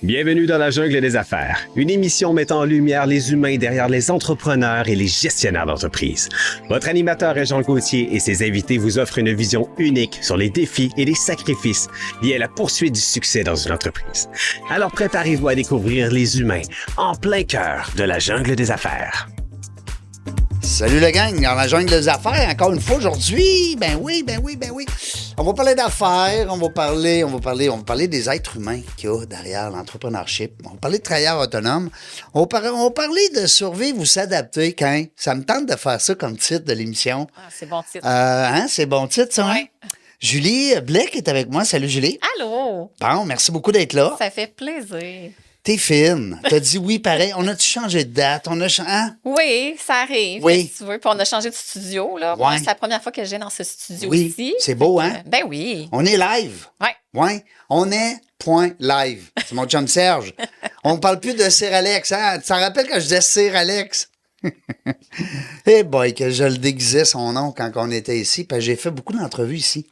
Bienvenue dans la jungle des affaires, une émission mettant en lumière les humains derrière les entrepreneurs et les gestionnaires d'entreprise. Votre animateur est Jean Gauthier et ses invités vous offrent une vision unique sur les défis et les sacrifices liés à la poursuite du succès dans une entreprise. Alors préparez-vous à découvrir les humains en plein cœur de la jungle des affaires. Salut la gang, dans la jungle des affaires, encore une fois aujourd'hui, ben oui. On va parler d'affaires, on va parler des êtres humains qu'il y a derrière l'entrepreneurship. On va parler de travailleurs autonomes. On va parler de survivre ou s'adapter quand ça me tente de faire ça comme titre de l'émission. Ah, c'est bon titre. C'est bon titre, ça, hein? Julie Blake est avec moi. Salut, Julie. Allô? Bon, merci beaucoup d'être là. Ça fait plaisir. T'es fine. T'as dit oui, pareil. On a-tu changé de date? Hein? Oui, ça arrive. Oui. Si tu veux. Puis on a changé de studio, là. Ouais. Moi, c'est la première fois que je viens dans ce studio Oui, ici. c'est beau, hein? Ben oui. On est live. Ouais. Ouais, on est point live. C'est mon chum Serge. On ne parle plus de Sir Alex, hein? Tu t'en rappelles quand je disais Sir Alex? Eh boy, que je le déguisais son nom quand on était ici, parce que j'ai fait beaucoup d'entrevues ici.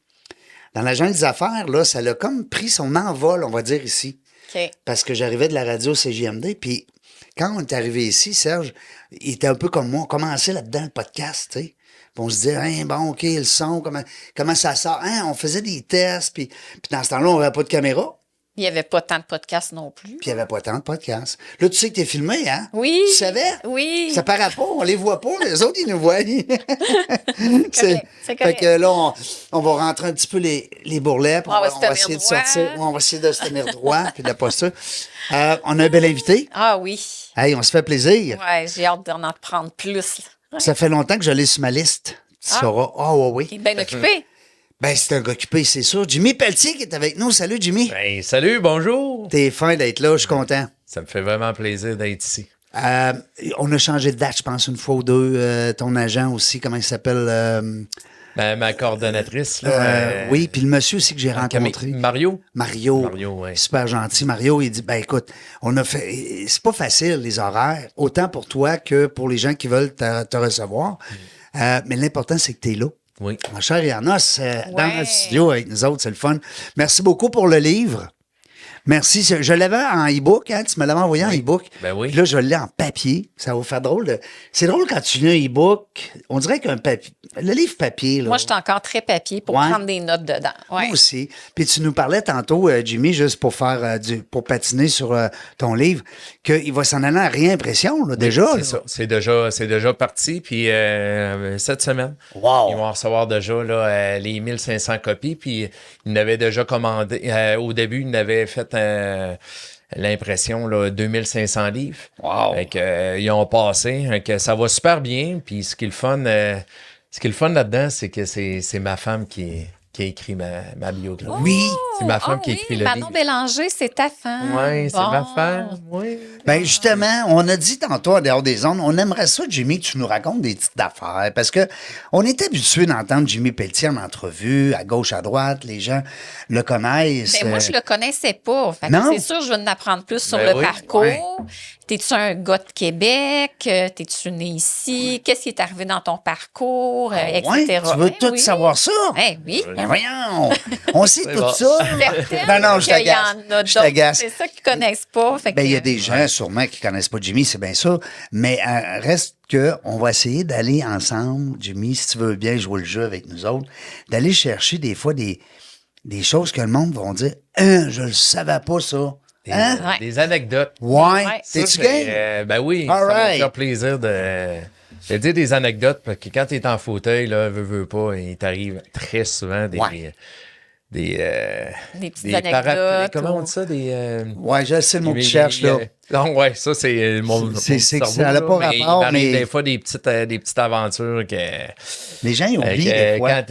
Dans la jungle des affaires, là, ça l'a comme pris son envol, on va dire, ici. OK. Parce que j'arrivais de la radio CJMD, puis quand on est arrivé ici, Serge, il était un peu comme moi, on commençait là-dedans le podcast, tu sais. Puis on se disait, hein, bon, OK, le son, comment ça sort? Hein, on faisait des tests, puis dans ce temps-là, on n'avait pas de caméra, Il n'y avait pas tant de podcasts non plus. puis il n'y avait pas tant de podcasts. Là, tu sais que t'es filmé, hein? Oui. Tu savais? Oui. Ça paraît pas, on les voit pas, les autres, ils nous voient. C'est Fait correct. que là, on va rentrer un petit peu les bourrelets, puis On va se on va tenir essayer de droit. sortir. On va essayer de se tenir droit, puis de la posture. On a un bel invité. Ah oui. Hey, on se fait plaisir. Ouais, j'ai hâte d'en apprendre plus. là. Ça fait longtemps que je l'ai sur ma liste. Tu sauras. Ah, oui. Il est bien occupé. Ben, c'est un gars occupé, c'est sûr. Jimmy Pelletier qui est avec nous. Salut, Jimmy. Ben, salut, bonjour. T'es fin d'être là, je suis content. Ça me fait vraiment plaisir d'être ici. On a changé de date, je pense, une fois ou deux. Ton agent aussi, comment il s'appelle? Ma coordonnatrice, là. Oui, puis le monsieur aussi que j'ai rencontré. Mario? Mario. Mario, ouais. Super gentil. Mario, il dit, ben écoute, on a fait, c'est pas facile, les horaires, autant pour toi que pour les gens qui veulent te recevoir. Mais l'important, c'est que tu es là. Oui. Ma chère Yannos, dans Ouais. le studio avec nous autres, c'est le fun. Merci beaucoup pour le livre. Merci. Je l'avais en e-book, hein? Tu me l'avais envoyé en e-book. Ben oui. Puis là, je l'ai en papier. Ça va faire drôle. C'est drôle quand tu lis un e-book. On dirait qu'un papier. Le livre papier, là. Moi, je suis encore très papier pour Ouais. prendre des notes dedans. Ouais. Moi aussi. Puis tu nous parlais tantôt, Jimmy, juste pour faire pour patiner sur ton livre, qu'il va s'en aller en réimpression, là, déjà. C'est là. ça. C'est déjà parti. Puis cette semaine, Wow. ils vont recevoir déjà là, les 1500 copies. Puis ils n'avaient déjà commandé. Au début, ils n'avaient fait l'impression, là, 2500 livres. Wow. Fait que, ils ont passé. Fait que ça va super bien. Puis ce qui est le fun là-dedans, c'est que c'est ma femme qui a écrit ma biographie. Oui. C'est ma femme Ah qui a oui, écrit le Manon livre. Bélanger, c'est ta femme. Oui, c'est Bon. ma femme. Oui. Ben justement, on a dit tantôt en dehors des ondes, on aimerait ça, Jimmy, que tu nous racontes des petites affaires, parce que on est habitué d'entendre Jimmy Pelletier en entrevue, à gauche, à droite, les gens le connaissent. Ben, moi, je le connaissais pas. Fait que Non? c'est sûr, je vais en apprendre plus sur Ben le oui, parcours. ouais. T'es-tu un gars de Québec? T'es-tu né ici? Qu'est-ce qui est arrivé dans ton parcours? Etc. Ouais, tu veux Ben tout oui. savoir ça? Ben oui. Ben voyons, on sait C'est tout bon. ça. Certaines Non, non, je qu'il y t'agace. en a Je d'autres. t'agace. C'est ça qu'ils connaissent pas. Fait Ben, il y a que- des gens, sûrement, qui connaissent pas Jimmy, c'est bien ça. Mais reste que on va essayer d'aller ensemble, Jimmy, si tu veux bien jouer le jeu avec nous autres, d'aller chercher des fois des choses que le monde va dire « je le savais pas, ça. » Hein? Ouais. Des anecdotes. Ouais. Ouais. T'es-tu Ça, game? ben oui, All ça va right. me faire plaisir de dire des anecdotes, parce que quand tu es en fauteuil, là, veux pas, il t'arrive très souvent des Ouais. Des petites anecdotes. Comment on ou- dit ça? Ouais, je sais le mot que tu cherches, là. Non, ouais, ça, c'est mon C'est que cerveau, ça n'a là, pas mais rapport, il m'arrive mais- des fois des petites aventures que... Les gens, ils oublient des fois.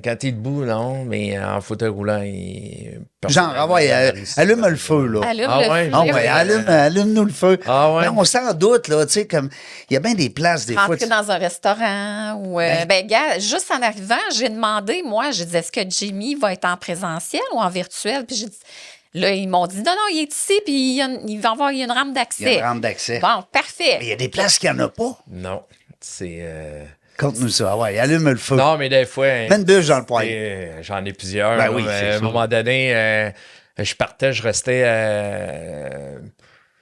Quand t'es debout, non, mais en fauteuil roulant, Genre, ah ouais, allume le feu, là. Allume Ah le ouais, feu. Ah ouais, allume-nous le feu. Ah ouais. Ben, on s'en doute, là, tu sais, comme, il y a bien des places, des fois. Rentrer dans un restaurant ou gars, juste en arrivant, j'ai demandé, moi, je disais, est-ce que Jimmy va être en présentiel ou en virtuel? Puis j'ai dit, là, ils m'ont dit, non, il est ici, puis il va avoir une rampe Il y a d'accès. une rampe d'accès. Bon, parfait. Mais il y a des places qu'il n'y en a pas. Non, c'est... Conte-nous ça. Ah ouais, allume le feu. Non, mais des fois... Mets une bûche dans le poêle. J'en ai plusieurs. Ben là, oui, mais c'est à un sûr. moment donné, je restais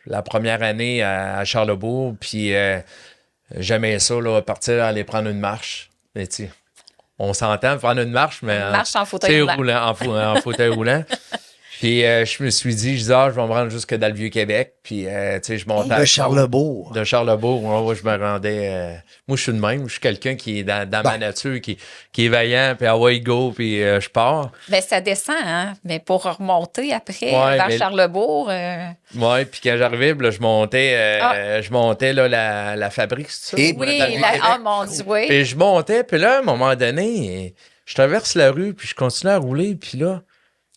la première année à Charlebourg, puis j'aimais ça, là, partir, aller prendre une marche. Mais tu sais, on s'entend prendre une marche, mais Marche en fauteuil roulant. en fauteuil roulant. Puis je me suis dit, je vais me rendre jusque dans le Vieux-Québec. Puis, tu sais, je montais De Charlebourg. De Charlebourg, ouais, je me rendais... moi, je suis de même. Je suis quelqu'un qui est dans ma nature, qui est vaillant, puis away go, puis je pars. Ben, ça descend, hein? Mais pour remonter après Ouais, vers mais- Charlebourg... Ouais, puis quand j'arrivais, là, je montais là, la fabrique, c'est ça? Et- oui, Dans le Vieux-Québec. mon Dieu, oui. Puis je montais, puis là, à un moment donné, je traverse la rue, puis je continue à rouler, puis là,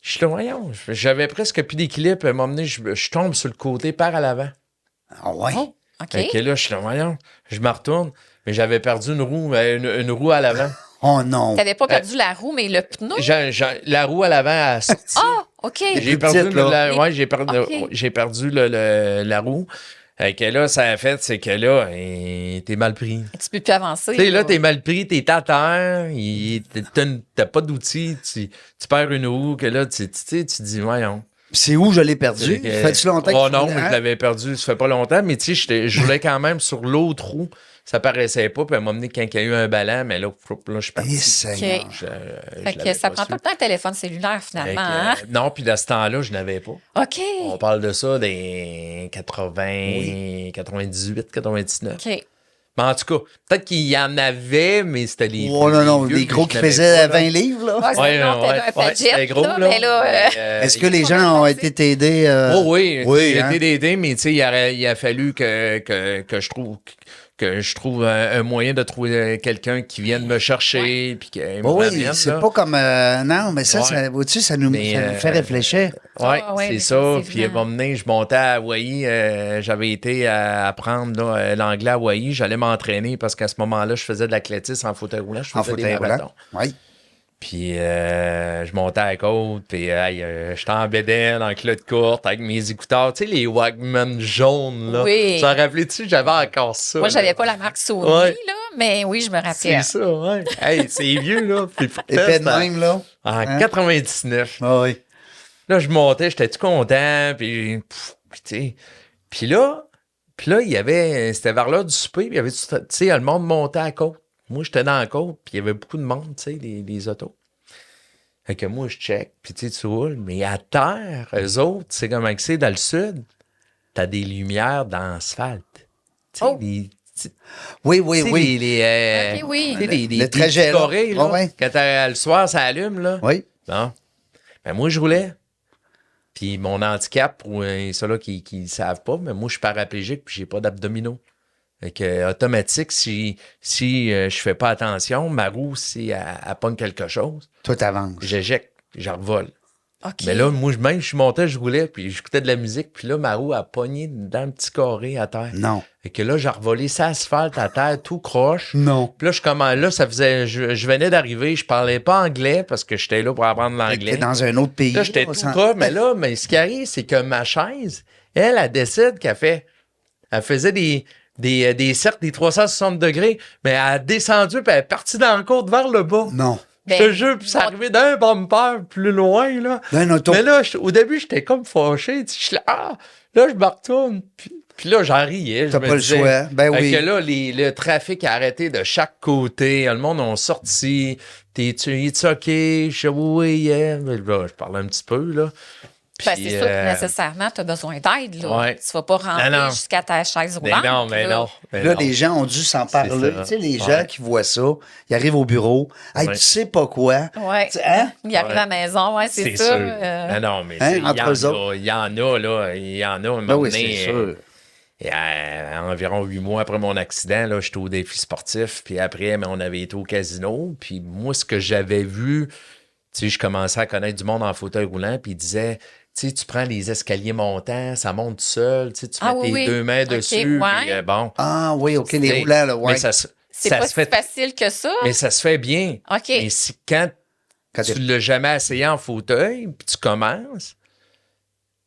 je suis là, voyons, j'avais presque plus d'équilibre, puis à un moment donné, je tombe sur le côté, par à l'avant. Ah ouais? Oh, OK. Fait que là, je suis là, voyons, je me retourne, mais j'avais perdu une roue à l'avant. Oh non. T'avais pas perdu la roue, mais le pneu? La roue à l'avant a sorti. Ah, OK. J'ai plus perdu, petite, là. ouais, j'ai perdu, Ok. j'ai perdu la roue. Fait que là, ça a fait, c'est que là, t'es mal pris. Tu peux plus avancer. Tu sais, là, t'es mal pris, t'es à terre, t'as pas d'outils, tu perds une roue, que là, tu dis, voyons. C'est où je l'ai perdu? Fait-tu longtemps que Oh tu non, voulais, mais hein? je l'avais perdu, ça fait pas longtemps, mais tu sais, je roulais quand même sur l'autre roue. Ça paraissait pas, puis elle m'a amené quand il y a eu un ballon, mais là, je suis Eh, parti. Seigneur. Fait que ça prend tout le temps un téléphone cellulaire, finalement. Hein? Non, puis de ce temps-là, je n'avais pas. OK. On parle de ça des 80, 98, 99. OK. Mais en tout cas, peut-être qu'il y en avait, mais c'était les. Oh non, non, vieux des que gros je qui n'avais faisaient pas, là. 20 livres, là. Ouais, Ouais, sinon, t'avais un Padgett, c'était gros, là, là. mais là, Est-ce que les gens ont été t'aider? Oh oui, oui, il a hein? été d'aider, mais tu sais, il a fallu que je trouve un moyen de trouver quelqu'un qui vienne me chercher, puis qu'il me Oh oui, ramène, c'est là. pas comme... non, mais ça, Ouais. ça, vois-tu, ça nous Mais, fait réfléchir. Oui, Ah ouais, c'est mais ça. c'est Puis à un évident. moment donné, je montais à Hawaï. J'avais été à apprendre là, l'anglais à Hawaï. J'allais m'entraîner parce qu'à ce moment-là, je faisais de l'athlétisme en fauteuil roulant. Je En faisais des fauteuil marathons. roulant. Oui. Puis je montais à la côte. Puis j'étais en bédaine, en culotte courte, avec mes écouteurs. Tu sais, les Wagman jaunes, là. Oui. Tu t'en rappelais-tu? J'avais encore ça. moi, là. j'avais pas la marque Sony, Ouais. là, mais oui, je me C'est rappelle. ça, ouais. Hey, c'est vieux, là. Puis pourtant, Épais de c'était même, là. en Hein? 99. Ah oui. Là, je montais, j'étais tout content, puis tu sais. Puis là, il y avait, c'était vers l'heure du souper, puis il y avait, tu sais, le monde montait à la côte. Moi, j'étais dans la côte, puis il y avait beaucoup de monde, tu sais, les autos. Fait que moi, je check, puis tu roules, mais à terre, eux autres, c'est comme que c'est dans le sud, t'as des lumières dans l'asphalte. Tu sais, Oh. Oui, oui, tu sais, oui. Ok, oui. tu sais, les Le trajet, petits là. carrés, là, Ouais, ouais. quand le soir, ça allume, là. Oui. Bon. Ben, moi, je roulais. Puis mon handicap, pour ceux-là qui ne savent pas, mais moi, je suis paraplégique puis j'ai pas d'abdominaux. Fait que, automatique, si je fais pas attention, ma roue, si elle pogne quelque chose, Toi, t'avances. j'éjecte, je revole. OK. Mais là, moi, même, je montais, je roulais, puis j'écoutais de la musique, puis là, ma roue a pogné dans un petit carré à terre. Non. Fait que là, j'ai revolé ça asphalte à terre, tout croche. Non. Puis là, ça faisait, je venais d'arriver, je parlais pas anglais parce que j'étais là pour apprendre T'es l'anglais. dans un autre pays. Là, j'étais on tout s'en- croche, mais ce qui arrive, c'est que ma chaise, elle décide elle faisait des cercles, des 360 degrés, mais elle a descendu, puis elle est partie dans la côte vers le bas. Non. Je te jure, puis c'est arrivé d'un bumper plus loin, là. D'un auto. Mais là, au début, j'étais comme fâché. Je suis là, là, je me retourne. Puis là, j'en riais. T'as je me pas le disais, choix. Ben fait oui. que là, le trafic a arrêté de chaque côté. Le monde a sorti. Es-tu OK? Je dis oui, yeah. Mais là, je parlais un petit peu, là. Ben, Puis, c'est sûr que nécessairement, tu as besoin d'aide. Là. ouais. Tu vas pas rentrer Non, non. jusqu'à ta chaise Mais roulante. non, mais là. non. mais Là, non. les gens ont dû s'en parler. ça. Tu sais, les gens Ouais. qui voient ça, ils arrivent au bureau. Hey, Ouais. tu sais pas quoi. Ouais. Tu- Hein? Il arrive Ouais. à la maison, ouais, c'est ça. sûr. Non, mais Hein, tu sais, entre eux autres. il y en a, là. Il y en a. Ben oui, c'est sûr. Et environ 8 mois après mon accident, là, j'étais au défi sportif. Puis après, on avait été au casino. Puis moi, ce que j'avais vu, tu sais, je commençais à connaître du monde en fauteuil roulant. Puis il disait, tu sais, tu prends les escaliers montants, ça monte tout seul. Tu sais, tu Ah mets oui, tes oui. deux mains Ok, dessus. ouais. Puis bon. Ah oui, OK, les T'sais, roulants, là, ouais. Mais C'est ça pas se si fait, facile que ça. mais ça se fait bien. OK. Mais si quand Quand tu t'es- l'as jamais essayé en fauteuil, puis tu commences,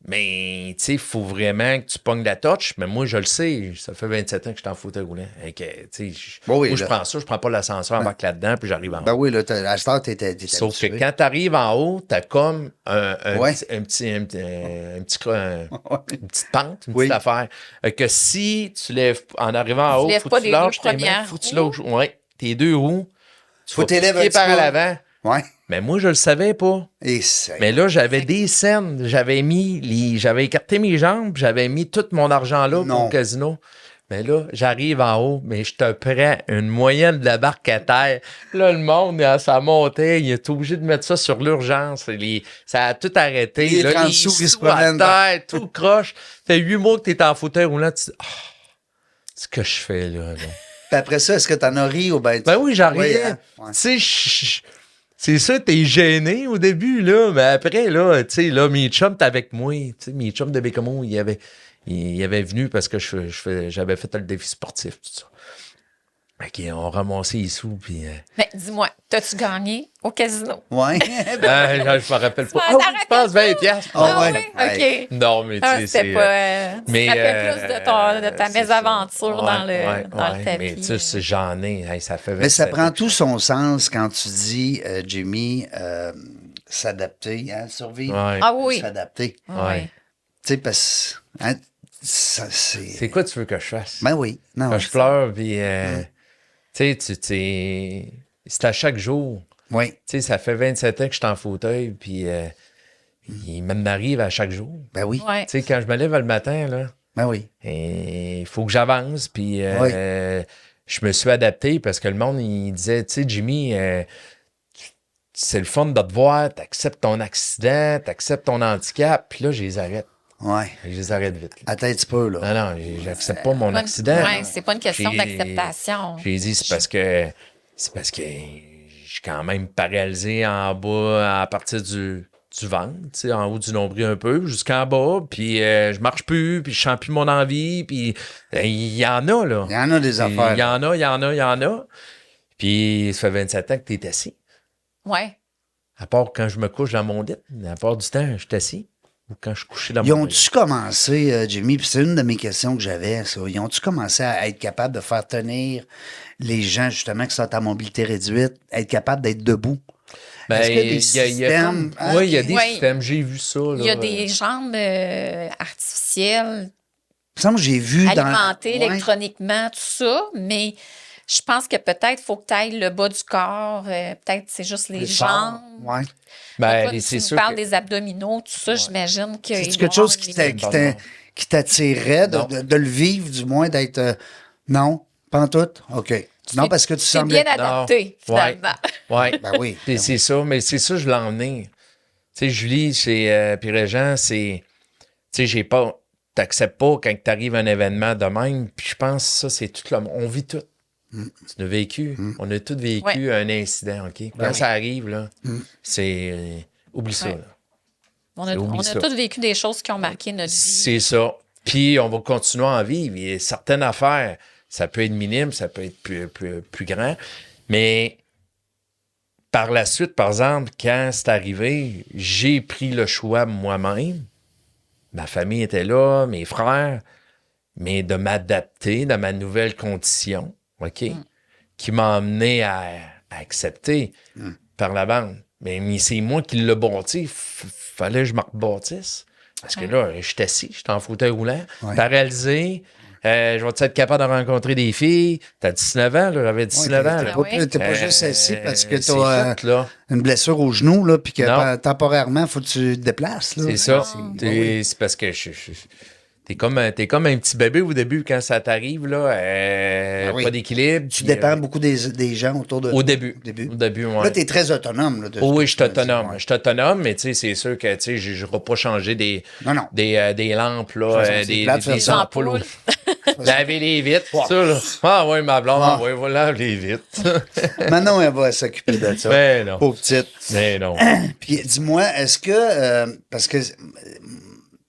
Mais, tu sais, il faut vraiment que tu pognes la touch. Mais moi, je le sais. Ça fait 27 ans que je suis en fauteuil roulant. Et que, tu sais, Bon, oui, moi, je là. prends ça. Je prends pas l'ascenseur, embarque là-dedans, puis j'arrive en haut. Ben oui, là, à cette heure, t'étais Sauf que habitué. quand tu arrives en haut, tu as comme Ouais. une petite pente, une Oui. petite affaire. Que si tu lèves, en arrivant en Tu haut, lèves faut pas que tu des deux lâches tes mains, premières faut que tu roues. lâches, ouais, tes deux roues. Tu Faut vas t'élever un piquer petit par peu. l'avant. Ouais. Mais moi, je le savais pas. Et c'est... Mais là, j'avais des scènes. J'avais écarté mes jambes, j'avais mis tout mon argent là pour Non. le casino. Mais là, j'arrive en haut, mais je te prends une moyenne de la barque à terre. Là, le monde, ça montait, il est obligé de mettre ça sur l'urgence. Ça a tout arrêté. Les Là, 30 les sous qui se sous à promènent terre, tout croche. Ça fait 8 mois que t'es en fauteuil roulant. Tu dis, ce que je fais là. Puis après ça, est-ce que t'en as ri ou ben... Ben oui, j'arrivais. Oui, hein? Ouais. Tu sais, c'est ça, t'es gêné au début, là, mais après, là, tu sais, là, mes chums, t'es avec moi. Tu sais, mes chums de Bécamo, il avait venu parce que j'avais fait le défi sportif, tout ça. OK, on ramassait les sous, puis... Mais dis-moi, t'as-tu gagné au casino? Ouais. je me rappelle pas. Ah, Ah oui, t'en je pense 20 piastres. Ah ouais. oui? OK. Non, mais tu Ah, sais, c'était pas... tu mais, te rappelles plus de ta c'est mésaventure ça. dans le tapis. Mais tu sais, j'en ai, hey, ça fait 27 Mais ça prend ans. tout son sens quand tu dis, Jimmy, s'adapter, hein, survivre. Ouais. Ah oui. S'adapter. Ouais. Tu sais, parce que hein, ça, c'est... C'est quoi tu veux que je fasse? Ben oui. Non, Quand je pleure, puis... tu sais, c'est à chaque jour. oui. Tu sais, ça fait 27 ans que je suis en fauteuil, puis il m'arrive à chaque jour. Ben oui. Ouais. Tu sais, quand je me lève le matin, là, Ben oui. il faut que j'avance, puis Oui. je me suis adapté parce que le monde, il disait, tu sais, Jimmy, c'est le fun de te voir, t'acceptes ton accident, t'acceptes ton handicap, puis là, je les arrête. Ouais. Je les arrête vite. Là. Attends un petit peu, là. Non, non, j'accepte pas mon accident. Oui, c'est pas une question J'ai- d'acceptation. J'ai dit, c'est parce que je suis quand même paralysé en bas à partir du ventre, tu sais, en haut du nombril un peu, jusqu'en bas, puis je marche plus, puis je sens plus mon envie, puis il y en a, là. Il y en a des affaires. Il y en a. Puis ça fait 27 ans que tu es assis. Oui. À part quand je me couche dans mon lit, à part du temps, je suis assis. Ou quand je suis couché dans Ils mon lit. ont-tu commencé, Jimmy, puis c'est une de mes questions que j'avais, ça. Ils ont-tu commencé à être capables de faire tenir les gens, justement, qui sont à mobilité réduite, être capables d'être debout? Ben, Est-ce qu'il y a des il y a systèmes? comme- Oui, il y a des Oui. systèmes. J'ai vu ça. Là. Il y a des jambes artificielles, Il me semble que j'ai vu alimentées dans... Ouais. électroniquement, tout ça, mais je pense que peut-être faut que tu ailles le bas du corps, peut-être c'est juste les jambes. Ouais. Ben, Toi, c'est tu sûr me parles que- des abdominaux, tout ça, j'imagine que. C'est quelque chose qui t'attirait Non. de le vivre, du moins, d'être... non? Pas en tout? OK. Non, parce que tu C'est semblais... bien adapté, finalement. Ouais. Ben oui. Puis c'est ça, mais c'est ça, je l'ai emmené. Tu sais, Julie, puis Régent, c'est. Tu sais, j'ai pas. T'acceptes pas quand t'arrives à un événement de même. Puis je pense que ça, c'est tout le monde. On vit tout. Tu l'as vécu. On a tous vécu un incident, OK? Quand ça arrive, là, c'est. Oublie ça, Ouais. là. On a Oublie ça. tous vécu des choses qui ont marqué notre vie. C'est ça. Puis on va continuer à en vivre. Il y a certaines affaires, ça peut être minime, ça peut être plus grand. Mais par la suite, par exemple, quand c'est arrivé, j'ai pris le choix moi-même. Ma famille était là, mes frères, mais de m'adapter dans ma nouvelle condition, OK? Qui m'a amené à accepter par la bande. Mais c'est moi qui l'ai bâti. Fallait que je me rebâtisse. Parce que là, je suis assis, je suis en fauteuil roulant, paralysé. Je vais être capable de rencontrer des filles. T'as 19 ans, là, j'avais 19 ans. Là. T'es pas juste assis parce que c'est t'as fait, là. une blessure au genou, là, puis que Non. temporairement, il faut que tu te déplaces. Là. C'est ça. oui. C'est parce que t'es comme un petit bébé au début quand ça t'arrive, là. oui. Pas d'équilibre. Tu puis, dépends beaucoup des gens autour de toi. Au début. Ouais. Là, tu es très autonome. Là, de ce Oh que oui, tu je suis me dis, autonome. ouais. Je suis autonome, mais tu sais, c'est sûr que tu sais, je ne vais pas changer des lampes, là, façon, c'est plate, des ça. ampoules. ampoules. Laver les vitres, ça, là. Ah oui, ma blonde, oui, voilà, les vitres. Manon, elle va s'occuper de ça. Mais non. Pauvre petite. Mais non. Puis dis-moi, est-ce que, parce que, tu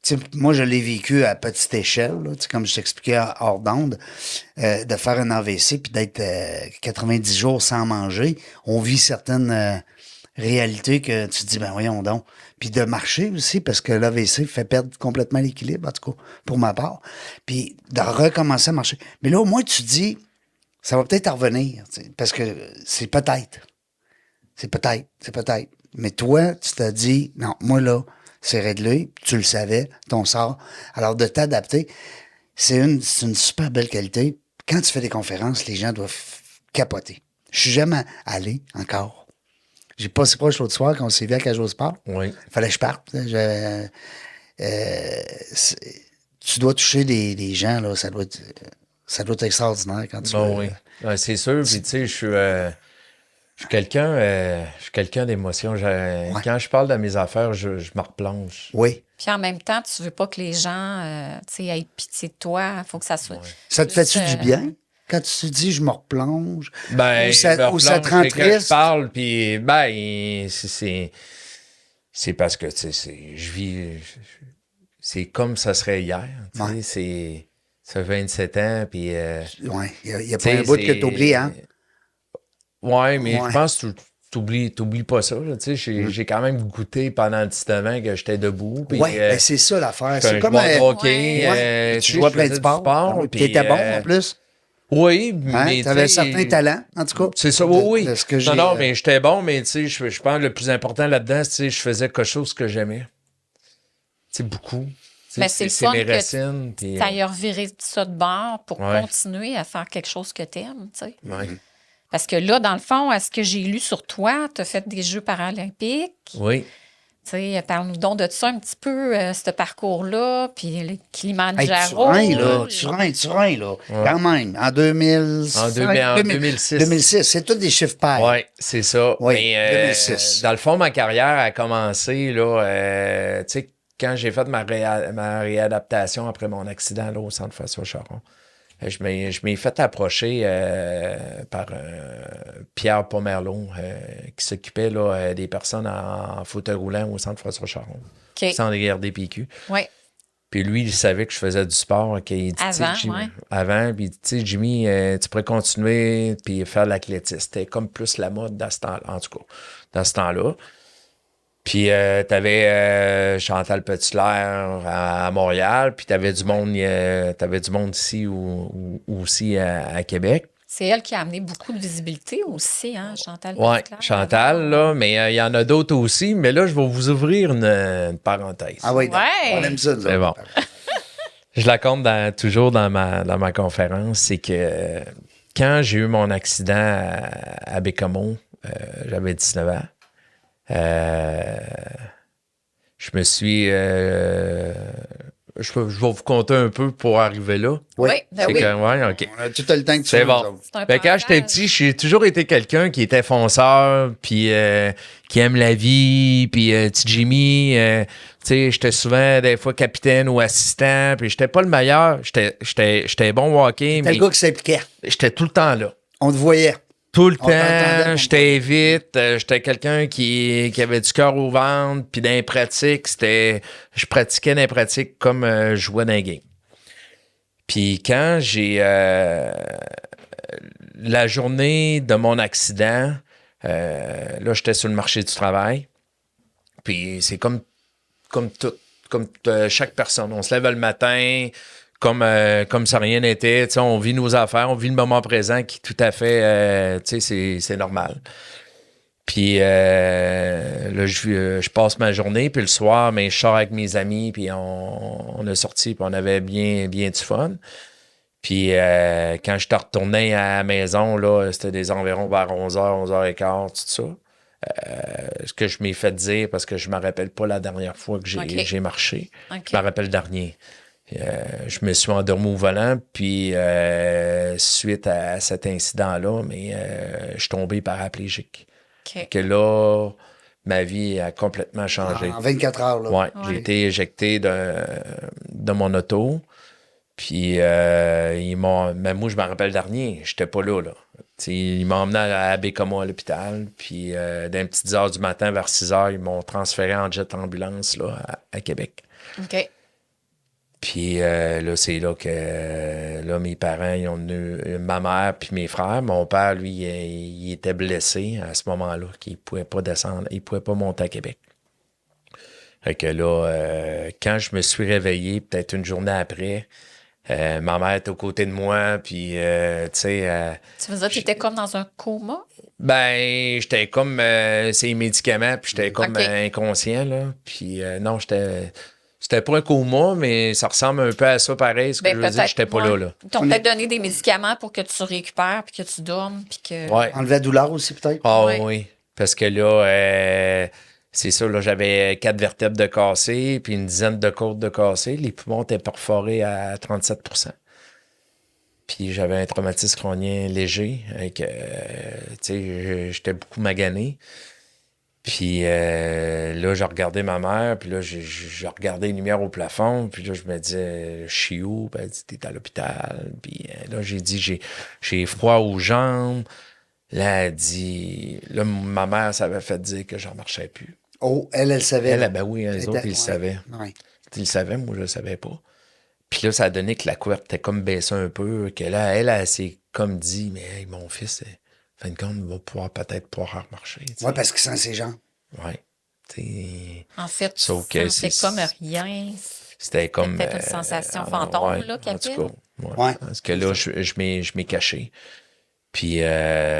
sais, moi, je l'ai vécu à petite échelle, là, tu sais, comme je t'expliquais hors d'onde, de faire un AVC puis d'être 90 jours sans manger. On vit certaines réalité que tu te dis, ben voyons donc. Puis de marcher aussi, parce que l'AVC fait perdre complètement l'équilibre, en tout cas, pour ma part. Puis de recommencer à marcher. Mais là, au moins, tu te dis, ça va peut-être en revenir, tu sais, parce que c'est peut-être. C'est peut-être. Mais toi, tu t'as dit, non, moi là, c'est réglé, tu le savais, ton sort. Alors de t'adapter, c'est une super belle qualité. Quand tu fais des conférences, les gens doivent capoter. Je suis jamais allé encore. J'ai passé proche l'autre soir quand on s'est vu à Cage au Sport. Oui. Fallait que je parte. Tu dois toucher des gens, là, ça doit être extraordinaire quand tu Bon, oui. Ouais, c'est sûr. Puis, tu sais, je suis quelqu'un d'émotion. Quand je parle de mes affaires, je me replonge. Oui. Puis en même temps, tu veux pas que les gens aient pitié de toi. Il faut que ça soit. Ouais. Ça te plus, fait-tu du bien? Quand tu te dis, je me replonge, Ben, ou ça te rend quelqu'un triste? qui parle, puis ben, c'est parce que, tu sais, je vis, c'est comme ça serait hier, tu sais, Ouais. ça fait 27 ans, puis... Oui, il n'y a tu pas sais, un bout que tu oublies, hein? Ouais, mais Ouais. je pense que t'oublies pas ça, là, tu sais, j'ai quand même goûté pendant 19 ans que j'étais debout, puis... Oui, ben c'est ça l'affaire. j'étais C'est un comme joueur de un... hockey, Ouais. Tu sais, jouais je plein de faisais du sports. sport, Puis puis, t'étais bon, en plus. Oui, Hein? mais Tu avais un tu sais, certain talent, en tout cas. c'est ça, oui. De ce que j'ai, Non, mais j'étais bon, mais tu sais, je pense que le plus important là-dedans, tu sais, je faisais quelque chose que j'aimais. Tu sais, beaucoup. Tu sais, Mais c'est le c'est fun mes que racines. Puis, tu ailles revirer ça de bord pour Ouais. continuer à faire quelque chose que tu aimes, tu sais. ouais. Parce que là, dans le fond, à ce que j'ai lu sur toi, tu as fait des Jeux paralympiques. Oui. Tu sais, parle-nous donc de ça un petit peu, ce parcours-là, puis le Hey, Kilimanjaro. tu reins, là. Quand même. En 2005, En 2006. 2006, c'est tous des chiffres pairs. Oui, c'est ça. Oui, Mais 2006. dans le fond, ma carrière a commencé, là, tu sais, quand j'ai fait ma réadaptation après mon accident là, au centre François-Charon. Je m'ai fait approcher par Pierre Pomerleau, qui s'occupait là, des personnes en fauteuil roulant au centre François-Charon, OK. centre de guerre des PQ. Oui. Puis lui, il savait que je faisais du sport. Qu'il dit, Avant, tu sais, Jimmy, ouais. Avant, puis tu sais, Jimmy, tu pourrais continuer puis faire de l'athlétisme. C'était comme plus la mode dans ce temps-là, en tout cas, dans ce temps-là. Puis t'avais Chantal Petitlair à Montréal, puis t'avais du monde ici ou aussi à Québec. C'est elle qui a amené beaucoup de visibilité aussi, hein, Chantal Ouais, Petitclerc. Chantal, là, mais il y en a d'autres aussi. Mais là, je vais vous ouvrir une parenthèse. Ah oui, Ouais. on aime ça, nous C'est autres. bon. Je la compte toujours dans ma conférence, c'est que quand j'ai eu mon accident à Bécomo, j'avais 19 ans. Je me suis... je vais vous conter un peu pour arriver là. Oui, Oui. ben C'est oui. que, ouais, OK. On a tout le temps que tu C'est veux, bon. nous autres. C'est un Ben, quand j'étais passage. petit, j'ai toujours été quelqu'un qui était fonceur, puis qui aime la vie, puis petit Jimmy, tu sais, j'étais souvent des fois capitaine ou assistant, puis j'étais pas le meilleur, j'étais bon au hockey, T'es mais le gars qui s'impliquait. j'étais tout le temps là. On te voyait. Tout le On t'entendait, temps, on j'étais vite, j'étais quelqu'un qui avait du cœur au ventre, puis dans les pratiques, je pratiquais dans les pratiques comme je jouais dans les games. Puis quand j'ai la journée de mon accident, là, j'étais sur le marché du travail. Puis c'est comme chaque personne. On se lève le matin comme ça rien n'était. Tu sais, on vit nos affaires, on vit le moment présent qui est tout à fait, tu sais, c'est normal. Puis là, je passe ma journée, puis le soir, mais je sors avec mes amis, puis on a sorti, puis on avait bien du fun. Puis quand je te retournais à la maison, là, c'était des environs vers 11h, 11h15, tout ça. Ce que je m'ai fait dire, parce que je me rappelle pas la dernière fois que j'ai marché. OK. Je me rappelle le dernier. Je me suis endormi au volant, puis suite à cet incident-là, mais je suis tombé paraplégique. OK. Que là, ma vie a complètement changé. En 24 heures, là. Ouais, j'ai été éjecté de mon auto. Puis mais moi, je me rappelle le dernier, j'étais pas là. T'sais, ils m'ont emmené à Bécomo à l'hôpital. Puis dans les petites heures du matin, vers 6 heures, ils m'ont transféré en jet ambulance là, à Québec. OK. Puis là, c'est là que là, mes parents, ils ont eu ma mère puis mes frères. Mon père, lui, il était blessé à ce moment-là, qu'il ne pouvait pas descendre, il ne pouvait pas monter à Québec. Fait que là, quand je me suis réveillé, peut-être une journée après, ma mère était aux côtés de moi, puis, tu sais... Tu veux dire que tu étais comme dans un coma? Ben, j'étais comme ces médicaments, puis j'étais comme inconscient, là. Puis non, c'était pas un coma, mais ça ressemble un peu à ça pareil. Ce que je veux dire, j'étais pas là. Ils t'ont peut-être donné des médicaments pour que tu récupères, puis que tu dormes, puis que... Ouais. Enlever la douleur aussi, peut-être? Ah Ouais. oui. Parce que là, c'est ça, là, j'avais 4 vertèbres de cassées, puis une dizaine de côtes de cassées. Les poumons étaient perforés à 37%. Puis j'avais un traumatisme crânien léger. Avec, tu sais, j'étais beaucoup magané. Puis là, j'ai regardé ma mère, puis là, j'ai regardé les lumières au plafond, puis là, je me disais, je suis où? Puis elle dit, t'es à l'hôpital. Puis là, j'ai dit, j'ai froid aux jambes. Là, elle dit, là, ma mère, ça avait fait dire que j'en marchais plus. Oh, elle savait. Elle, ben oui, les autres, ils le savaient. Ouais. Ils le savaient, moi, je le savais pas. Puis là, ça a donné que la couverte était comme baissée un peu, que là, elle s'est comme dit, mais hey, mon fils, fin de compte, il va peut-être pouvoir remarcher. Oui, parce qu'il sent ses jambes. Oui. En fait, sauf que c'est comme rien. C'était comme... Peut-être une sensation fantôme, ouais, là, en tout cas, Ouais. Parce que là, je m'ai caché. Puis